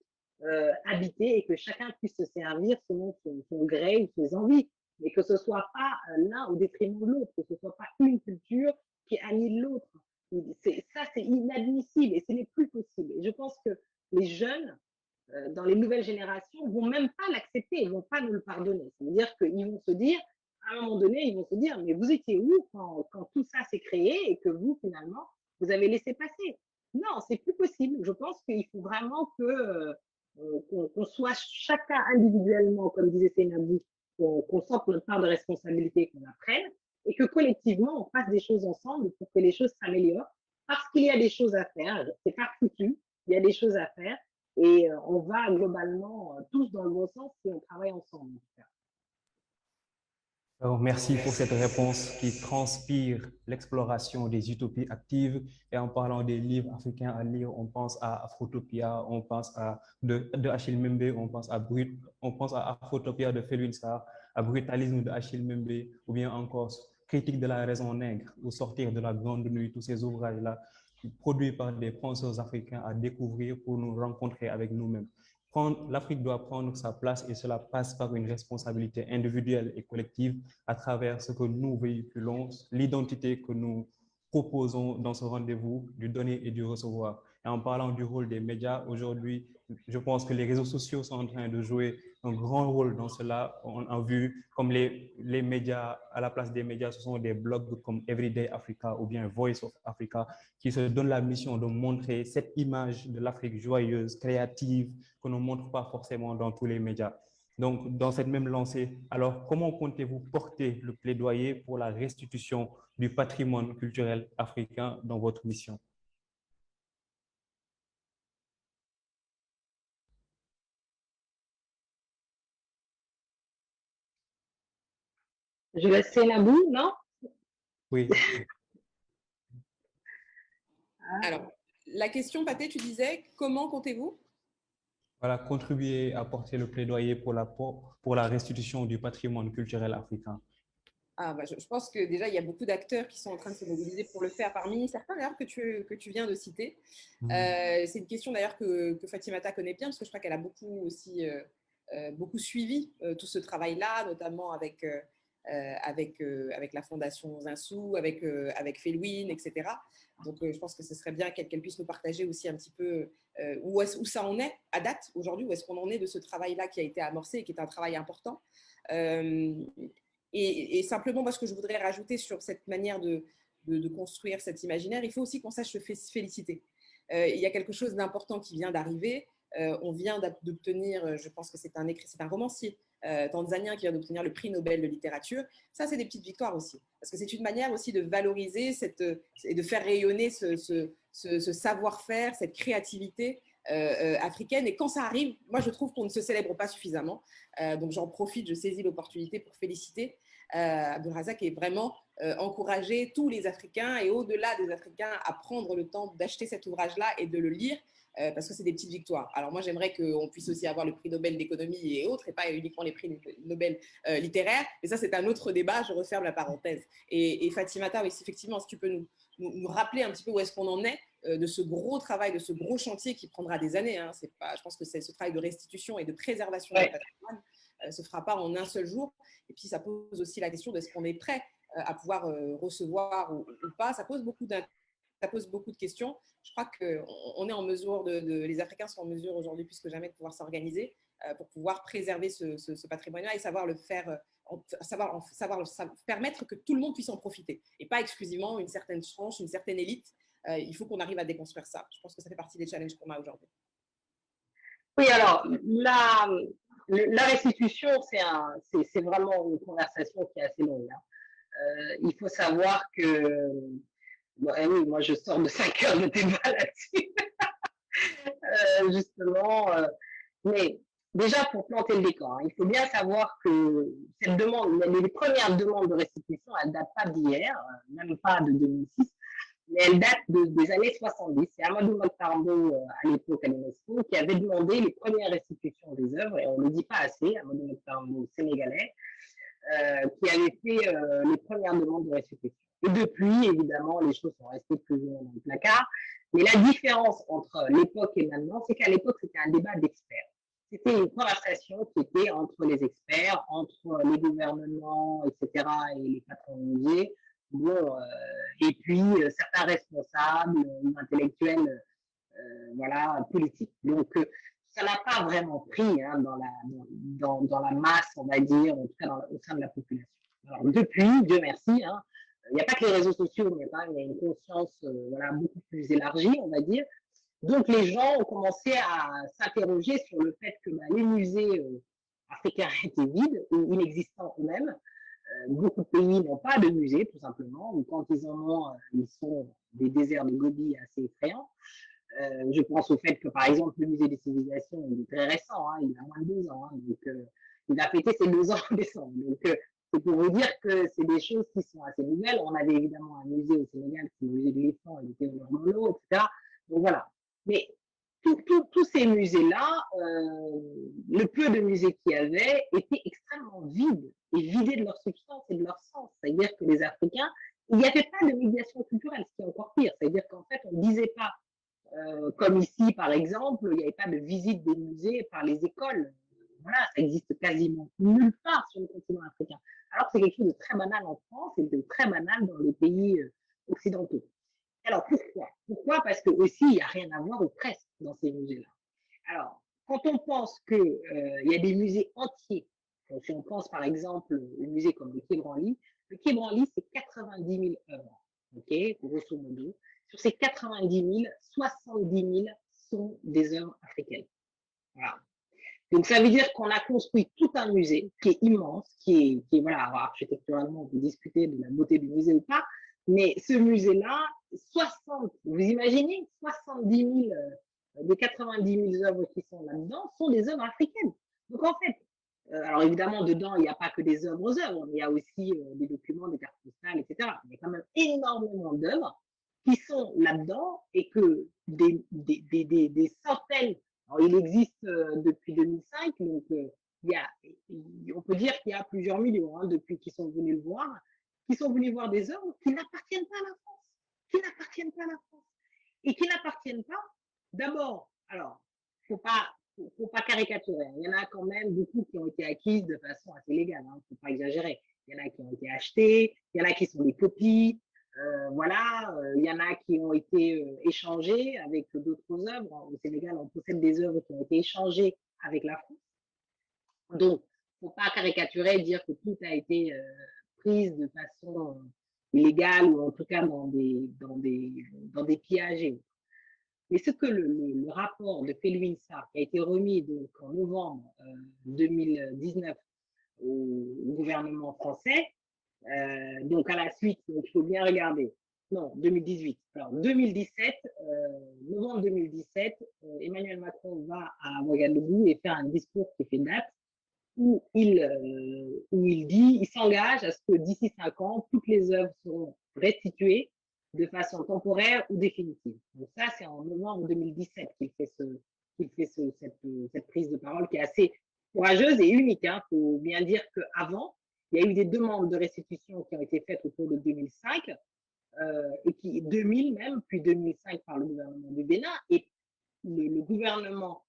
habitées et que chacun puisse se servir selon son gré ou ses envies, mais que ce ne soit pas l'un au détriment de l'autre, que ce ne soit pas une culture qui annihile l'autre. Ça, c'est inadmissible et ce n'est plus possible. Et je pense que les jeunes, dans les nouvelles générations, vont même pas l'accepter, ils vont pas nous le pardonner. C'est-à-dire qu'ils vont se dire, à un moment donné, ils vont se dire, mais vous étiez où quand tout ça s'est créé et que vous, finalement, vous avez laissé passer? Non, c'est plus possible. Je pense qu'il faut vraiment qu'on soit chacun individuellement, comme disait Seynabou, qu'on sente notre part de responsabilité, qu'on apprenne, et que collectivement, on fasse des choses ensemble pour que les choses s'améliorent, parce qu'il y a des choses à faire. C'est pas foutu, il y a des choses à faire. et on va globalement tous dans le bon sens si on travaille ensemble. Alors, merci pour cette réponse qui transpire l'exploration des utopies actives. Et en parlant des livres africains à lire, on pense à Afrotopia, on pense à de Achille Mbembe, on pense à Afrotopia de Felwine Sarr, à Brutalisme de Achille Mbembe, ou bien encore Critique de la raison nègre, ou Sortir de la grande nuit, tous ces ouvrages-là produits par des penseurs africains à découvrir pour nous rencontrer avec nous-mêmes. L'Afrique doit prendre sa place et cela passe par une responsabilité individuelle et collective à travers ce que nous véhiculons, l'identité que nous proposons dans ce rendez-vous, du donner et du recevoir. Et en parlant du rôle des médias, aujourd'hui, je pense que les réseaux sociaux sont en train de jouer un grand rôle dans cela. On a vu comme les médias, à la place des médias, ce sont des blogs comme Everyday Africa ou bien Voice of Africa qui se donnent la mission de montrer cette image de l'Afrique joyeuse, créative, que l'on ne montre pas forcément dans tous les médias. Donc, dans cette même lancée, alors comment comptez-vous porter le plaidoyer pour la restitution du patrimoine culturel africain dans votre mission? Je laisse Nabou, non? Oui. Alors, la question, Pathé, tu disais, comment comptez-vous? Voilà, contribuer à porter le plaidoyer pour la restitution du patrimoine culturel africain. Ah, bah, je pense que déjà, il y a beaucoup d'acteurs qui sont en train de se mobiliser pour le faire, parmi certains d'ailleurs que tu viens de citer. C'est une question d'ailleurs que Fatimata connaît bien, parce que je crois qu'elle a beaucoup aussi beaucoup suivi tout ce travail-là, notamment avec la Fondation Zinsou, avec Felwine, etc. Donc, je pense que ce serait bien qu'elle puisse nous partager aussi un petit peu où ça en est à date aujourd'hui, où est-ce qu'on en est de ce travail-là qui a été amorcé et qui est un travail important. Et simplement, parce que je voudrais rajouter sur cette manière de construire cet imaginaire, il faut aussi qu'on sache se féliciter. Il y a quelque chose d'important qui vient d'arriver. On vient d'obtenir, je pense que c'est un romancier tanzanien qui vient d'obtenir le prix Nobel de littérature. Ça, c'est des petites victoires aussi. Parce que c'est une manière aussi de valoriser et de faire rayonner ce savoir-faire, cette créativité africaine. Et quand ça arrive, moi, je trouve qu'on ne se célèbre pas suffisamment. Donc, j'en profite, je saisis l'opportunité pour féliciter Abdelrazak et vraiment encourager tous les Africains et au-delà des Africains à prendre le temps d'acheter cet ouvrage-là et de le lire. Parce que c'est des petites victoires. Alors moi, j'aimerais qu'on puisse aussi avoir le prix Nobel d'économie et autres, et pas uniquement les prix Nobel littéraires. Mais ça, c'est un autre débat, je referme la parenthèse. Et Fatimata, oui, effectivement, si tu peux nous rappeler un petit peu où est-ce qu'on en est de ce gros travail, de ce gros chantier qui prendra des années. Hein. Je pense que ce travail de restitution et de préservation du patrimoine ne se fera pas en un seul jour. Et puis, ça pose aussi la question de est-ce qu'on est prêt à pouvoir recevoir ou pas. Ça pose beaucoup de questions. Je crois qu'on est en mesure, les Africains sont en mesure aujourd'hui plus que jamais de pouvoir s'organiser pour pouvoir préserver ce patrimoine-là et savoir le faire, permettre que tout le monde puisse en profiter et pas exclusivement une certaine tranche, une certaine élite. Il faut qu'on arrive à déconstruire ça. Je pense que ça fait partie des challenges qu'on a aujourd'hui. Oui, alors, la restitution, c'est vraiment une conversation qui est assez longue. Hein. Il faut savoir que oui, moi je sors de 5 heures de débat là-dessus, justement. Mais déjà pour planter le décor, hein, il faut bien savoir que cette demande, les premières demandes de restitution, elles ne datent pas d'hier, même pas de 2006, mais elles datent des années 70. C'est Amadou Mokhtar-Mbow, à l'époque à l'UNESCO, qui avait demandé les premières restitutions des œuvres, et on ne le dit pas assez, Amadou Mokhtar-Mbow, sénégalais, qui avait fait les premières demandes de restitution. Et depuis, évidemment, les choses sont restées plus ou moins dans le placard. Mais la différence entre l'époque et maintenant, c'est qu'à l'époque, c'était un débat d'experts. C'était une conversation qui était entre les experts, entre les gouvernements, etc., et les patrons de musées, bon, et puis certains responsables intellectuels, voilà, politiques. Donc, ça n'a pas vraiment pris hein, dans la masse, on va dire, en tout cas au sein de la population. Alors, depuis, Dieu merci, hein, il n'y a pas que les réseaux sociaux, mais il y a une conscience voilà, beaucoup plus élargie, on va dire. Donc, les gens ont commencé à s'interroger sur le fait que les musées africains étaient vides ou inexistants eux-mêmes. Beaucoup de pays n'ont pas de musées, tout simplement, ou quand ils en ont, ils sont des déserts de Gobi assez effrayants. Je pense au fait que, par exemple, le musée des civilisations, il est très récent, hein, il a moins de 2 ans, hein, donc il a fêté ses 2 ans en décembre. Donc, c'est pour vous dire que c'est des choses qui sont assez nouvelles. On avait évidemment un musée au Sénégal, qui est le musée de l'éléphant et du Théodore, etc. Donc voilà. Mais tous ces musées-là, le peu de musées qu'il y avait étaient extrêmement vides et vidés de leur substance et de leur sens. C'est-à-dire que les Africains, il n'y avait pas de médiation culturelle, ce qui est encore pire. C'est-à-dire qu'en fait, on ne disait pas, comme ici par exemple, il n'y avait pas de visite des musées par les écoles. Voilà, ça existe quasiment nulle part sur le continent africain. Alors que c'est quelque chose de très banal en France et de très banal dans les pays occidentaux. Alors pourquoi? Pourquoi? Parce que aussi il n'y a rien à voir ou presque dans ces musées-là. Alors, quand on pense qu'il y a des musées entiers, donc si on pense par exemple au musée comme le Quai Branly, le Quai Branly c'est 90 000 œuvres, ok, grosso modo. Sur ces 90 000, 70 000 sont des œuvres africaines. Voilà. Donc ça veut dire qu'on a construit tout un musée qui est immense, qui est voilà, architecturalement on peut discuter de la beauté du musée ou pas, mais ce musée-là, 60, vous imaginez, 70 000 des 90 000 œuvres qui sont là-dedans sont des œuvres africaines. Donc en fait, alors évidemment dedans il n'y a pas que des œuvres, mais il y a aussi des documents, des cartes postales, etc. Il y a quand même énormément d'œuvres qui sont là-dedans et que des centaines. Alors, il existe depuis 2005, donc il y a, on peut dire qu'il y a plusieurs millions hein, depuis qu'ils sont venus le voir, qui sont venus voir des œuvres qui n'appartiennent pas à la France, qui n'appartiennent pas à la France et qui n'appartiennent pas. D'abord, alors, faut pas caricaturer. Il y en a quand même beaucoup qui ont été acquises de façon assez légale. Hein, faut pas exagérer. Il y en a qui ont été achetés, il y en a qui sont des copies. Voilà, il y en a qui ont été échangés avec d'autres œuvres. Au Sénégal, on possède des œuvres qui ont été échangées avec la France. Donc, faut pas caricaturer et dire que tout a été prise de façon illégale ou en tout cas dans des pillages. Mais ce que le rapport de Felwine Sarr, qui a été remis donc en novembre 2019 au gouvernement français, donc à la suite, donc il faut bien regarder. Non, 2018. Alors 2017, novembre 2017, Emmanuel Macron va à Ouagadougou et faire un discours qui fait date où il dit, il s'engage à ce que d'ici 5 ans, toutes les œuvres seront restituées de façon temporaire ou définitive. Donc ça, c'est en novembre 2017 qu'il fait cette prise de parole qui est assez courageuse et unique. Hein. Faut bien dire qu'avant, il y a eu des demandes de restitution qui ont été faites autour de 2005, et qui 2000 même, puis 2005 par le gouvernement du Bénin, et le gouvernement,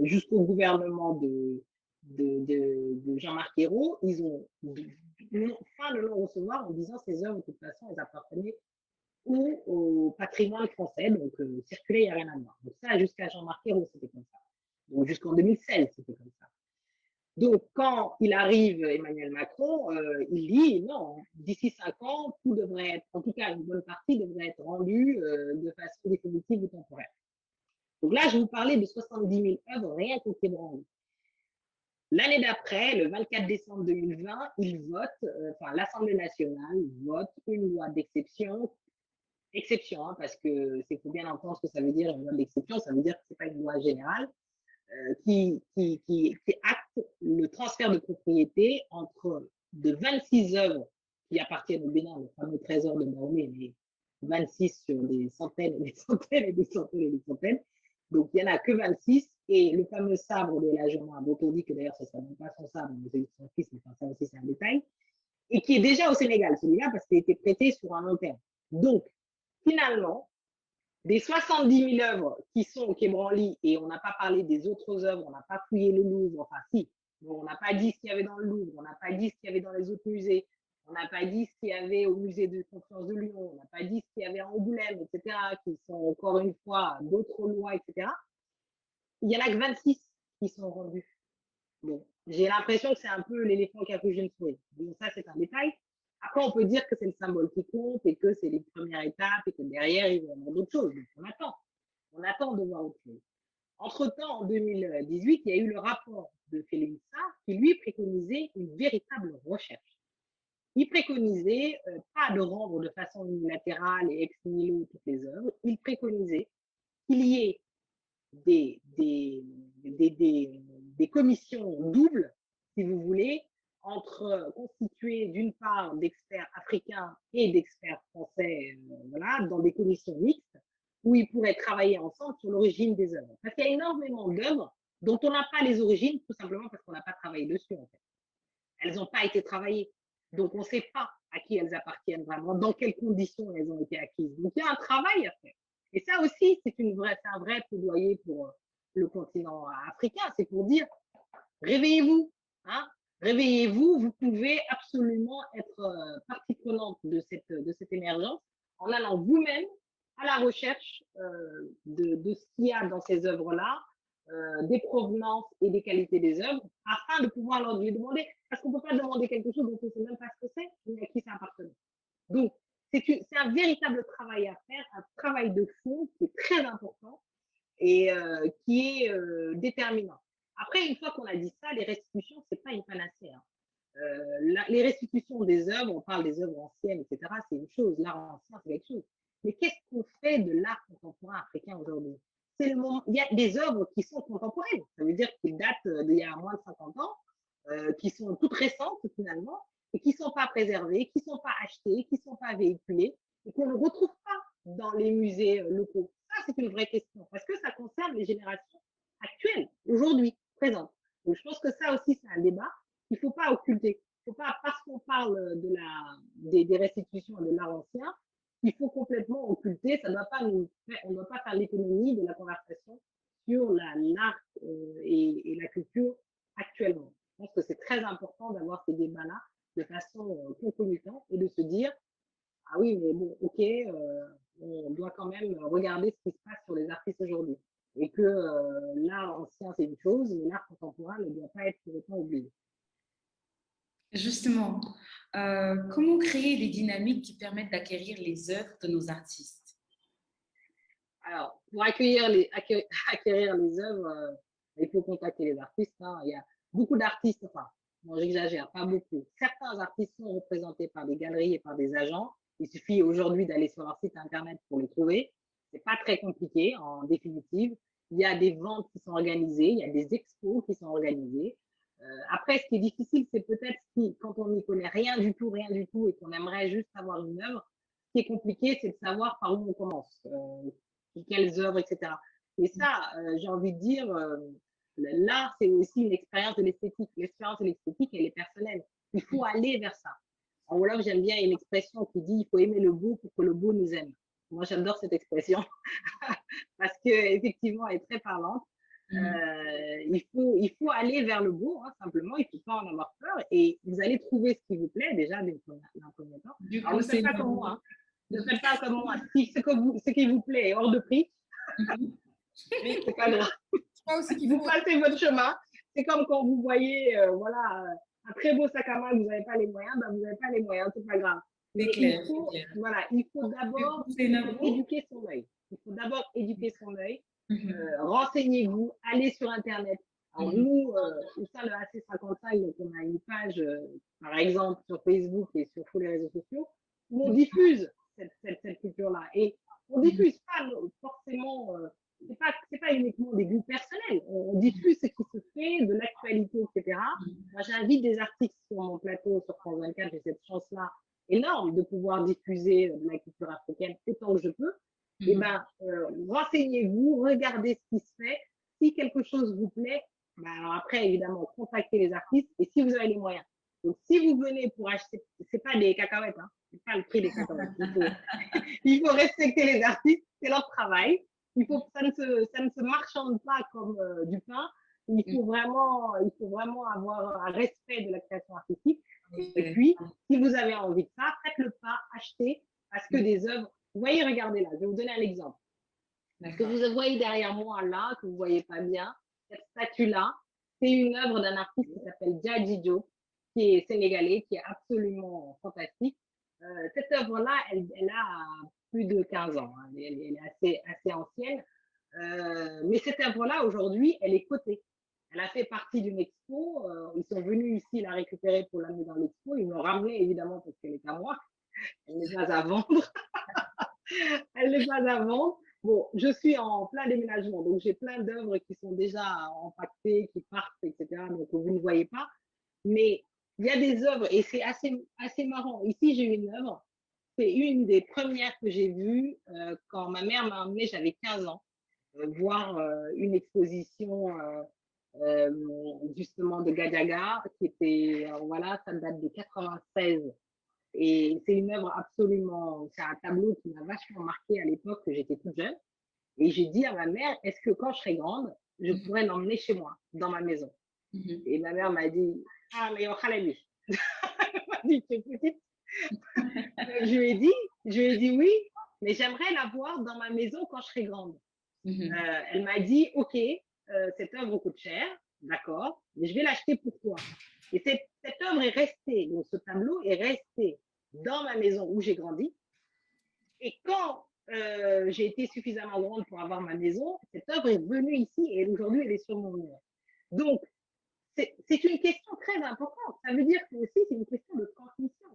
jusqu'au gouvernement de Jean-Marc Ayrault, ils ont fin de non-recevoir en disant ces œuvres, de toute façon, elles appartenaient ou au patrimoine français, donc circuler, il n'y a rien à voir. Donc ça, jusqu'à Jean-Marc Ayrault, c'était comme ça. Donc jusqu'en 2016, c'était comme ça. Donc, quand il arrive, Emmanuel Macron, il dit non, d'ici 5 ans, tout devrait être, en tout cas une bonne partie devrait être rendue de façon définitive ou temporaire. Donc là, je vous parlais de 70 000 œuvres rien qu'au Quai Branly. L'année d'après, le 24 décembre 2020, il vote, l'Assemblée nationale vote une loi d'exception, hein, parce que c'est faut bien entendre ce que ça veut dire une loi d'exception, ça veut dire que c'est pas une loi générale, qui acte le transfert de propriété entre de 26 œuvres qui appartiennent au Bénin, le fameux trésor de Mahomet, mais 26 sur des centaines et des centaines et des centaines et des centaines. Donc, il n'y en a que 26. Et le fameux sabre de l'Ajoma à Botondi, que d'ailleurs, ce ne sera même pas son sabre, mais c'est son fils, mais ça aussi, c'est un détail, et qui est déjà au Sénégal, celui-là, parce qu'il a été prêté sur un long terme. Donc, finalement, des 70 000 œuvres qui sont au Quai Branly, et on n'a pas parlé des autres œuvres, on n'a pas fouillé le Louvre, enfin si, bon, on n'a pas dit ce qu'il y avait dans le Louvre, on n'a pas dit ce qu'il y avait dans les autres musées, on n'a pas dit ce qu'il y avait au musée de Confiance de Lyon, on n'a pas dit ce qu'il y avait en Angoulême, etc., qui sont encore une fois d'autres lois, etc. Il n'y en a que 26 qui sont rendus. Bon, j'ai l'impression que c'est un peu l'éléphant qui a couché une souris. Donc ça, c'est un détail. Après, on peut dire que c'est le symbole qui compte et que c'est les premières étapes et que derrière, il va y avoir d'autres choses. Donc, on attend de voir autre chose. Entre-temps, en 2018, il y a eu le rapport de Felwine Sarr qui, lui, préconisait une véritable recherche. Il préconisait pas de rendre de façon unilatérale et ex nihilo toutes les œuvres. Il préconisait qu'il y ait des, des, des commissions doubles, si vous voulez, constituées d'une part d'experts africains et d'experts français, voilà, dans des commissions mixtes, où ils pourraient travailler ensemble sur l'origine des œuvres. Parce qu'il y a énormément d'œuvres dont on n'a pas les origines, tout simplement parce qu'on n'a pas travaillé dessus, en fait. Elles n'ont pas été travaillées. Donc, on ne sait pas à qui elles appartiennent vraiment, dans quelles conditions elles ont été acquises. Donc, il y a un travail à faire. Et ça aussi, c'est un vrai plaidoyer pour le continent africain. C'est pour dire, réveillez-vous, hein, réveillez-vous, vous pouvez absolument être partie prenante de cette émergence en allant vous-même à la recherche de ce qu'il y a dans ces œuvres-là, des provenances et des qualités des œuvres, afin de pouvoir leur demander, parce qu'on ne peut pas demander quelque chose dont on ne sait même pas ce que c'est, ni à qui ça appartenait. Donc, c'est un véritable travail à faire, un travail de fond qui est très important et qui est déterminant. Après, une fois qu'on a dit ça, les restitutions, ce n'est pas une panacée. Hein. Les restitutions des œuvres, on parle des œuvres anciennes, etc., c'est une chose, l'art ancien, c'est quelque chose. Mais qu'est-ce qu'on fait de l'art contemporain africain aujourd'hui? Il y a des œuvres qui sont contemporaines, ça veut dire qu'ils datent d'il y a moins de 50 ans, qui sont toutes récentes finalement, et qui ne sont pas préservées, qui ne sont pas achetées, qui ne sont pas véhiculées, et qu'on ne retrouve pas dans les musées locaux. Ça, c'est une vraie question, parce que ça concerne les générations actuelles, aujourd'hui, présentes. Donc, je pense que ça aussi, c'est un débat qu'il ne faut pas occulter. Il ne faut pas, parce qu'on parle des restitutions de l'art ancien, il faut complètement occulter. On ne doit pas faire l'économie de la conversation sur l'art et la culture actuellement. Je pense que c'est très important d'avoir ces débats-là de façon concomitante et de se dire, ah oui, mais bon, ok, on doit quand même regarder ce qui se passe sur les artistes aujourd'hui. Et que l'art ancien, c'est une chose, mais l'art contemporain ne doit pas être pour autant oublié. Justement, comment créer des dynamiques qui permettent d'acquérir les œuvres de nos artistes? Alors, pour acquérir les œuvres, il faut contacter les artistes. Hein. Il y a beaucoup d'artistes, enfin, bon, j'exagère, pas beaucoup. Certains artistes sont représentés par des galeries et par des agents. Il suffit aujourd'hui d'aller sur leur site internet pour les trouver. C'est pas très compliqué, en définitive. Il y a des ventes qui sont organisées, il y a des expos qui sont organisées. Après, ce qui est difficile, c'est peut-être quand on n'y connaît rien du tout, et qu'on aimerait juste avoir une œuvre, ce qui est compliqué, c'est de savoir par où on commence, quelles œuvres, etc. Et ça, j'ai envie de dire, l'art, c'est aussi une expérience de l'esthétique. L'expérience de l'esthétique, elle est personnelle. Il faut aller vers ça. En Wolof, j'aime bien une expression qui dit il faut aimer le beau pour que le beau nous aime. Moi, j'adore cette expression parce qu'effectivement, elle est très parlante. Il faut aller vers le beau, hein, simplement. Il ne faut pas en avoir peur et vous allez trouver ce qui vous plaît déjà d'un premier temps. Alors, ne faites pas comme moi. Hein. Ne faites pas comme moi. Si ce qui vous plaît est hors de prix, mais c'est pas grave. Vous passez votre chemin. C'est comme quand vous voyez voilà, un très beau sac à main, vous n'avez pas les moyens, ben vous n'avez pas les moyens, c'est pas grave. Clair, voilà, il faut d'abord éduquer son œil. Il faut d'abord éduquer son œil. Renseignez-vous, allez sur Internet. Alors nous, au sein de AC55, donc on a une page, par exemple, sur Facebook et sur tous les réseaux sociaux, où on diffuse cette culture-là. Et on diffuse pas forcément, c'est pas uniquement des goûts personnels, on diffuse ce qui se fait, de l'actualité, etc. Moi, j'invite des artistes sur mon plateau sur France 24, j'ai cette chance-là énorme de pouvoir diffuser de la culture africaine autant que je peux. Eh ben, renseignez-vous, regardez ce qui se fait. Si quelque chose vous plaît, ben alors après, évidemment, contactez les artistes et si vous avez les moyens. Donc, si vous venez pour acheter, c'est pas des cacahuètes, hein, c'est pas le prix des cacahuètes. Il faut respecter les artistes, c'est leur travail. Ça ne se marchande pas comme du pain. Il faut vraiment avoir un respect de la création artistique. Et puis, si vous avez envie de ça, faites le pas, achetez, parce que des œuvres. Vous voyez, regardez là, je vais vous donner un exemple. Ce que vous voyez derrière moi là, que vous ne voyez pas bien, cette statue-là, c'est une œuvre d'un artiste qui s'appelle Djadji Diop, qui est sénégalais, qui est absolument fantastique. Cette œuvre-là, elle a plus de 15 ans, hein, elle est assez ancienne. Mais cette œuvre-là, aujourd'hui, elle est cotée. Elle a fait partie d'une expo. Ils sont venus ici la récupérer pour l'amener dans l'expo. Ils l'ont ramenée, évidemment, parce qu'elle est à moi. Elle n'est pas à vendre. Elle n'est pas à vendre. Bon, je suis en plein déménagement, donc j'ai plein d'œuvres qui sont déjà empaquetées, qui partent, etc. Donc vous ne voyez pas. Mais il y a des œuvres, et c'est assez marrant. Ici, j'ai une œuvre. C'est une des premières que j'ai vues quand ma mère m'a emmenée, j'avais 15 ans, voir une exposition justement de Gadiaga, qui était, voilà, ça date de 96. Et c'est une œuvre absolument, c'est un tableau qui m'a vachement marqué à l'époque que j'étais toute jeune. Et j'ai dit à ma mère, est-ce que quand je serai grande, je pourrais l'emmener chez moi, dans ma maison? Et ma mère m'a dit, ah, mais on lui. Elle m'a dit, tu es petite. Je lui ai dit oui, mais j'aimerais la voir dans ma maison quand je serai grande. Elle m'a dit, OK, cette œuvre coûte cher, d'accord, mais je vais l'acheter pour toi. Et cette œuvre est restée, donc ce tableau est resté dans ma maison où j'ai grandi. Et quand j'ai été suffisamment grande pour avoir ma maison, cette œuvre est venue ici et aujourd'hui, elle est sur mon mur. Donc, c'est une question très importante. Ça veut dire que aussi, c'est une question de transmission.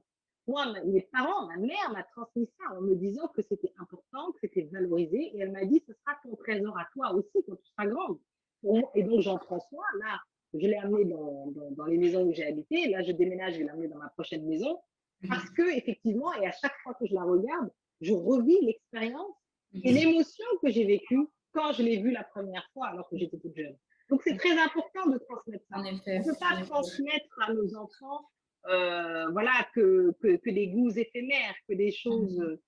Moi, mes parents, ma mère m'a transmis ça en me disant que c'était important, que c'était valorisé. Et elle m'a dit, ce sera ton trésor à toi aussi quand tu seras grande. Et donc, j'en prends soin. Là, je l'ai amené dans les maisons où j'ai habité. Là, je déménage, je vais l'amener dans ma prochaine maison. Parce que, effectivement, et à chaque fois que je la regarde, je revis l'expérience et l'émotion que j'ai vécue quand je l'ai vue la première fois alors que j'étais toute jeune. Donc, c'est très important de transmettre ça. En effet. On ne peut pas transmettre à nos enfants voilà, que des goûts éphémères, que des choses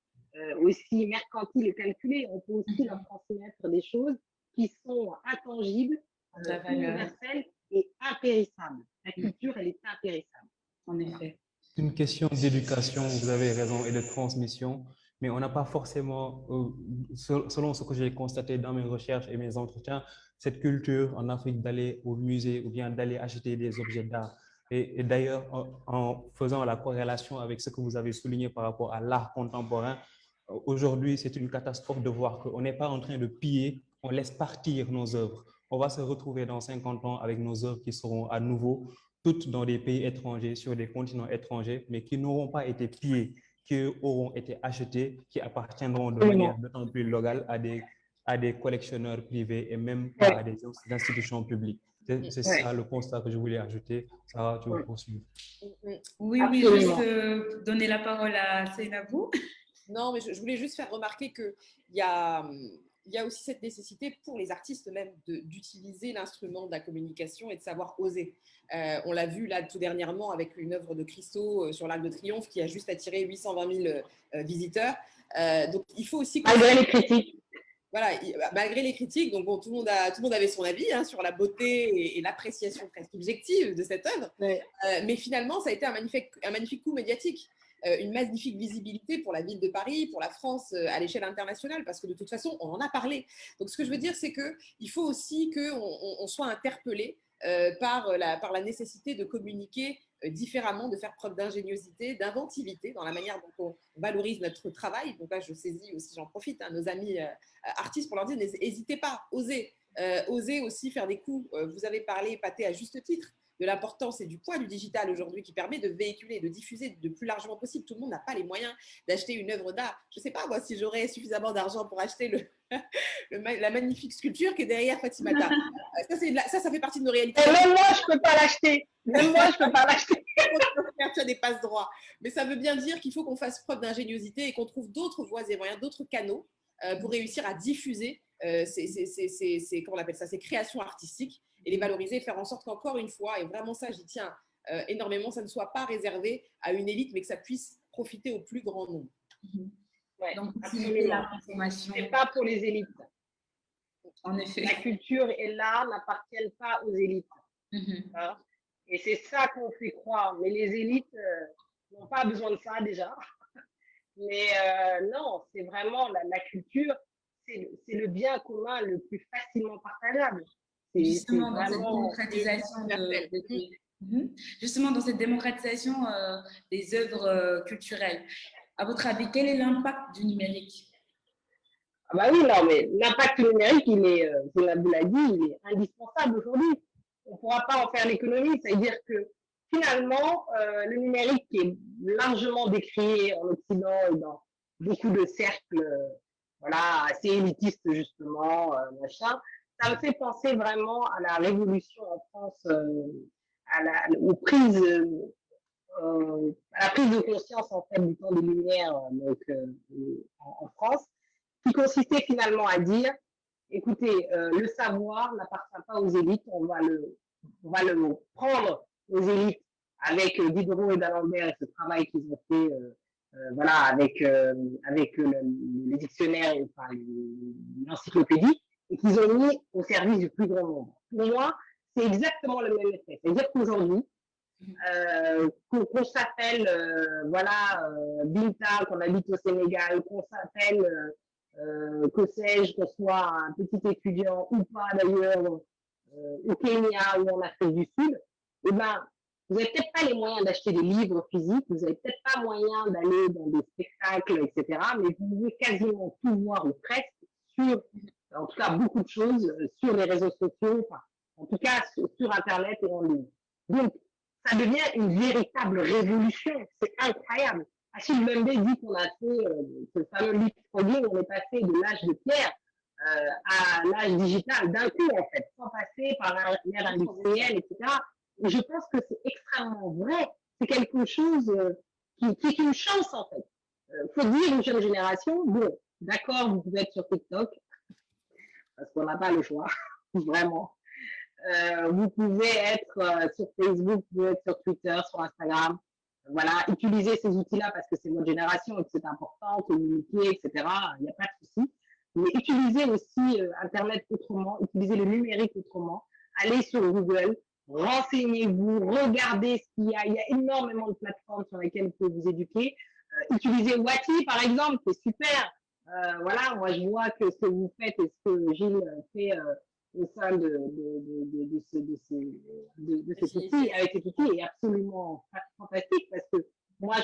aussi mercantiles et calculées. On peut aussi leur transmettre des choses qui sont intangibles, universelles et impérissables. La culture, elle est impérissable. En effet. C'est une question d'éducation, vous avez raison, et de transmission, mais on n'a pas forcément, selon ce que j'ai constaté dans mes recherches et mes entretiens, cette culture en Afrique d'aller au musée ou bien d'aller acheter des objets d'art. Et d'ailleurs, en faisant la corrélation avec ce que vous avez souligné par rapport à l'art contemporain, aujourd'hui, c'est une catastrophe de voir qu'on n'est pas en train de piller, on laisse partir nos œuvres. On va se retrouver dans 50 ans avec nos œuvres qui seront à nouveau toutes dans des pays étrangers, sur des continents étrangers, mais qui n'auront pas été pillées, qui auront été achetées, qui appartiendront de manière d'autant plus locale à des collectionneurs privés et même pas à des institutions publiques. C'est ça le constat que je voulais ajouter. Sarah, tu veux poursuivre? Oui, juste donner la parole à Seynabou. Non, mais je voulais juste faire remarquer qu'il y a aussi cette nécessité pour les artistes même d'utiliser l'instrument de la communication et de savoir oser. On l'a vu là tout dernièrement avec une œuvre de Christo sur l'Arc de Triomphe qui a juste attiré 820 000 visiteurs. Donc il faut aussi… Malgré les critiques. Voilà, malgré les critiques, donc bon, tout le monde avait son avis hein, sur la beauté et l'appréciation presque objective de cette œuvre. Ouais. Mais finalement, ça a été un magnifique coup médiatique. Une magnifique visibilité pour la ville de Paris, pour la France à l'échelle internationale, parce que de toute façon, on en a parlé. Donc, ce que je veux dire, c'est qu'il faut aussi qu'on soit interpellé par la nécessité de communiquer différemment, de faire preuve d'ingéniosité, d'inventivité dans la manière dont on valorise notre travail. Donc là, je saisis aussi, j'en profite, hein, nos amis artistes pour leur dire, n'hésitez pas, osez aussi faire des coups. Vous avez parlé, Pathé, à juste titre, de l'importance et du poids du digital aujourd'hui qui permet de véhiculer, de diffuser de plus largement possible. Tout le monde n'a pas les moyens d'acheter une œuvre d'art. Je ne sais pas, moi, si j'aurais suffisamment d'argent pour acheter la magnifique sculpture qui est derrière Fatimata. Ça fait partie de nos réalités. Et même moi, je ne peux pas l'acheter. Même moi, je ne peux pas l'acheter. Tu as des passe-droits. Mais ça veut bien dire qu'il faut qu'on fasse preuve d'ingéniosité et qu'on trouve d'autres voies et moyens, d'autres canaux pour réussir à diffuser comment on appelle ça, ces créations artistiques et les valoriser, faire en sorte qu'encore une fois, et vraiment ça j'y tiens énormément, ça ne soit pas réservé à une élite mais que ça puisse profiter au plus grand nombre. Ouais, donc la consommation, c'est pas pour les élites. En effet, la culture et l'art n'appartiennent pas aux élites. Hein? Et c'est ça qu'on fait croire, mais les élites n'ont pas besoin de ça déjà. Mais non, c'est vraiment la culture, c'est le bien commun le plus facilement partageable. Justement, dans cette démocratisation justement, dans cette démocratisation des œuvres culturelles, à votre avis, quel est l'impact du numérique? Ah bah oui, non, mais l'impact numérique, il est, vous l'a dit, il est indispensable aujourd'hui. On ne pourra pas en faire l'économie, c'est-à-dire que finalement, le numérique qui est largement décrié en Occident et dans beaucoup de cercles voilà, assez élitiste justement, machin. Ça me fait penser vraiment à la révolution en France, à la prise de conscience en fait du temps des Lumières en France, qui consistait finalement à dire, écoutez, le savoir n'appartient pas aux élites, on va le prendre aux élites avec Diderot et d'Alembert et ce travail qu'ils ont fait, voilà, avec les dictionnaires, enfin, l'encyclopédie, et qu'ils ont mis au service du plus grand nombre. Pour moi, c'est exactement le même effet. C'est-à-dire qu'aujourd'hui, qu'on s'appelle, voilà, Binta, qu'on habite au Sénégal, qu'on s'appelle, que sais-je, qu'on soit un petit étudiant ou pas d'ailleurs, au Kenya ou en Afrique du Sud, eh ben, vous n'avez peut-être pas les moyens d'acheter des livres physiques, vous n'avez peut-être pas moyen d'aller dans des spectacles, etc., mais vous pouvez quasiment tout voir ou presque sur, en tout cas beaucoup de choses, sur les réseaux sociaux, enfin, en tout cas sur Internet et en ligne. Donc, ça devient une véritable révolution. C'est incroyable. Achille Mbembe dit qu'on a fait ce fameux leapfrogging, on est passé de l'âge de pierre à l'âge digital d'un coup, en fait, sans passer par l'ère industrielle, etc. Et je pense que c'est extrêmement vrai. C'est quelque chose qui est une chance, en fait. Faut dire aux jeunes générations, bon, d'accord, vous pouvez être sur TikTok, parce qu'on n'a pas le choix, vraiment. Vous pouvez être sur Facebook, vous pouvez être sur Twitter, sur Instagram. Voilà, utilisez ces outils-là parce que c'est votre génération et que c'est important, communiquer, etc. Il n'y a pas de souci. Mais utilisez aussi Internet autrement, utilisez le numérique autrement. Allez sur Google, renseignez-vous, regardez ce qu'il y a. Il y a énormément de plateformes sur lesquelles vous pouvez vous éduquer. Utilisez Wati, par exemple, c'est super. Voilà, moi je vois que ce que vous faites et ce que Gilles fait au sein de cet outil, avec cet outil est absolument fantastique parce que moi,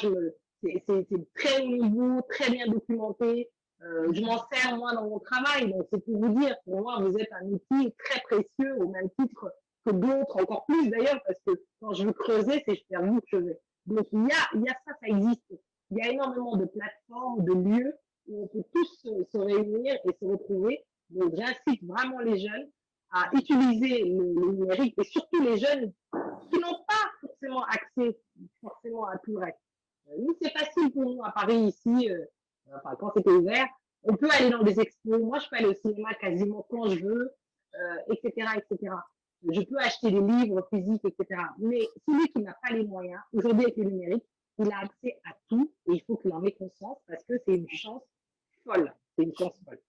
c'est très haut niveau, très bien documenté. Je m'en sers moi dans mon travail, donc c'est pour vous dire, pour moi, vous êtes un outil très précieux au même titre que d'autres, encore plus d'ailleurs, parce que quand je veux creuser, c'est vers vous que je vais. Donc il y a ça existe. Il y a énormément de plateformes, de lieux où on peut tous se réunir et se retrouver. Donc j'incite vraiment les jeunes à utiliser le numérique et surtout les jeunes qui n'ont pas forcément accès à tout le reste. Nous, c'est facile pour nous à Paris ici, enfin, quand c'était ouvert, on peut aller dans des expos. Moi, je peux aller au cinéma quasiment quand je veux, etc., etc. Je peux acheter des livres physiques, etc. Mais celui qui n'a pas les moyens, aujourd'hui avec le numérique, il a accès à tout et il faut qu'il en ait conscience parce que c'est une chance folle. C'est une chance folle.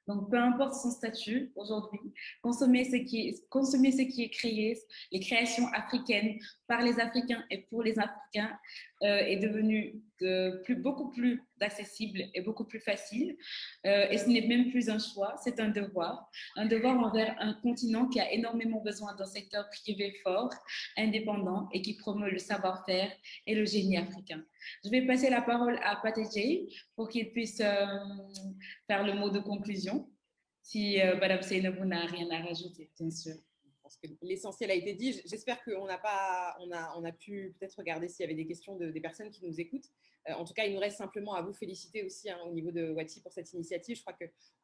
Donc, peu importe son statut aujourd'hui, consommer ce qui est créé, les créations africaines par les Africains et pour les Africains est devenu beaucoup plus accessible et beaucoup plus facile. Et ce n'est même plus un choix, c'est un devoir envers un continent qui a énormément besoin d'un secteur privé fort, indépendant et qui promeut le savoir-faire et le génie africain. Je vais passer la parole à Pathé pour qu'il puisse faire le mot de conclusion, si Madame Seynabou n'a rien à rajouter, bien sûr. Je pense que l'essentiel a été dit. J'espère qu'on a pu peut-être regarder s'il y avait des questions des personnes qui nous écoutent. En tout cas, il nous reste simplement à vous féliciter aussi au niveau de Wati pour cette initiative. Je crois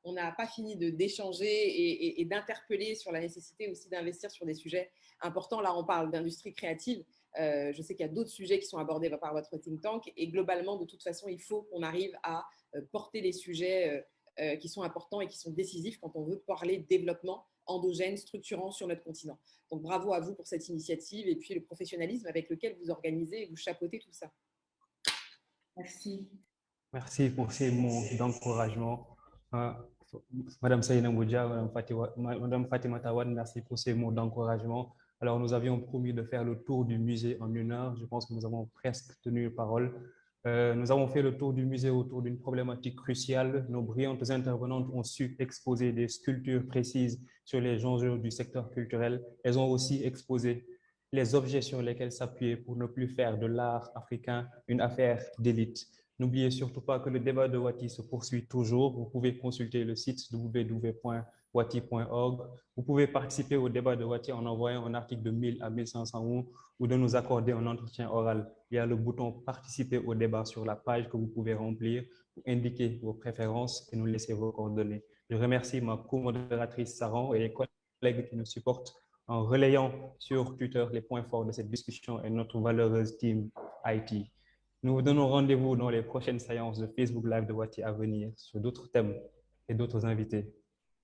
qu'on n'a pas fini d'échanger et d'interpeller sur la nécessité aussi d'investir sur des sujets importants. Là, on parle d'industrie créative. Je sais qu'il y a d'autres sujets qui sont abordés par votre think tank et globalement, de toute façon, il faut qu'on arrive à porter les sujets qui sont importants et qui sont décisifs quand on veut parler de développement endogène, structurant sur notre continent. Donc, bravo à vous pour cette initiative et puis le professionnalisme avec lequel vous organisez et vous chapeautez tout ça. Merci. Merci pour ces mots d'encouragement. Madame Seynabou Dia, Madame Fatima Tawad, merci pour ces mots d'encouragement. Alors, nous avions promis de faire le tour du musée en 1 heure. Je pense que nous avons presque tenu parole. Nous avons fait le tour du musée autour d'une problématique cruciale. Nos brillantes intervenantes ont su exposer des sculptures précises sur les enjeux du secteur culturel. Elles ont aussi exposé les objets sur lesquels s'appuyer pour ne plus faire de l'art africain une affaire d'élite. N'oubliez surtout pas que le débat de Wati se poursuit toujours. Vous pouvez consulter le site www.wati.org wati.org. Vous pouvez participer au débat de Wati en envoyant un article de 1000 à 1500 mots ou de nous accorder un entretien oral. Il y a le bouton participer au débat sur la page que vous pouvez remplir pour indiquer vos préférences et nous laisser vos coordonnées. Je remercie ma co-modératrice Saran et les collègues qui nous supportent en relayant sur Twitter les points forts de cette discussion et notre valeureuse team IT. Nous vous donnons rendez-vous dans les prochaines séances de Facebook Live de Wati à venir sur d'autres thèmes et d'autres invités.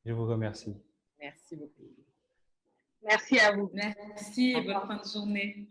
Je vous remercie. Merci beaucoup. Merci à vous. Merci et bonne fin de journée.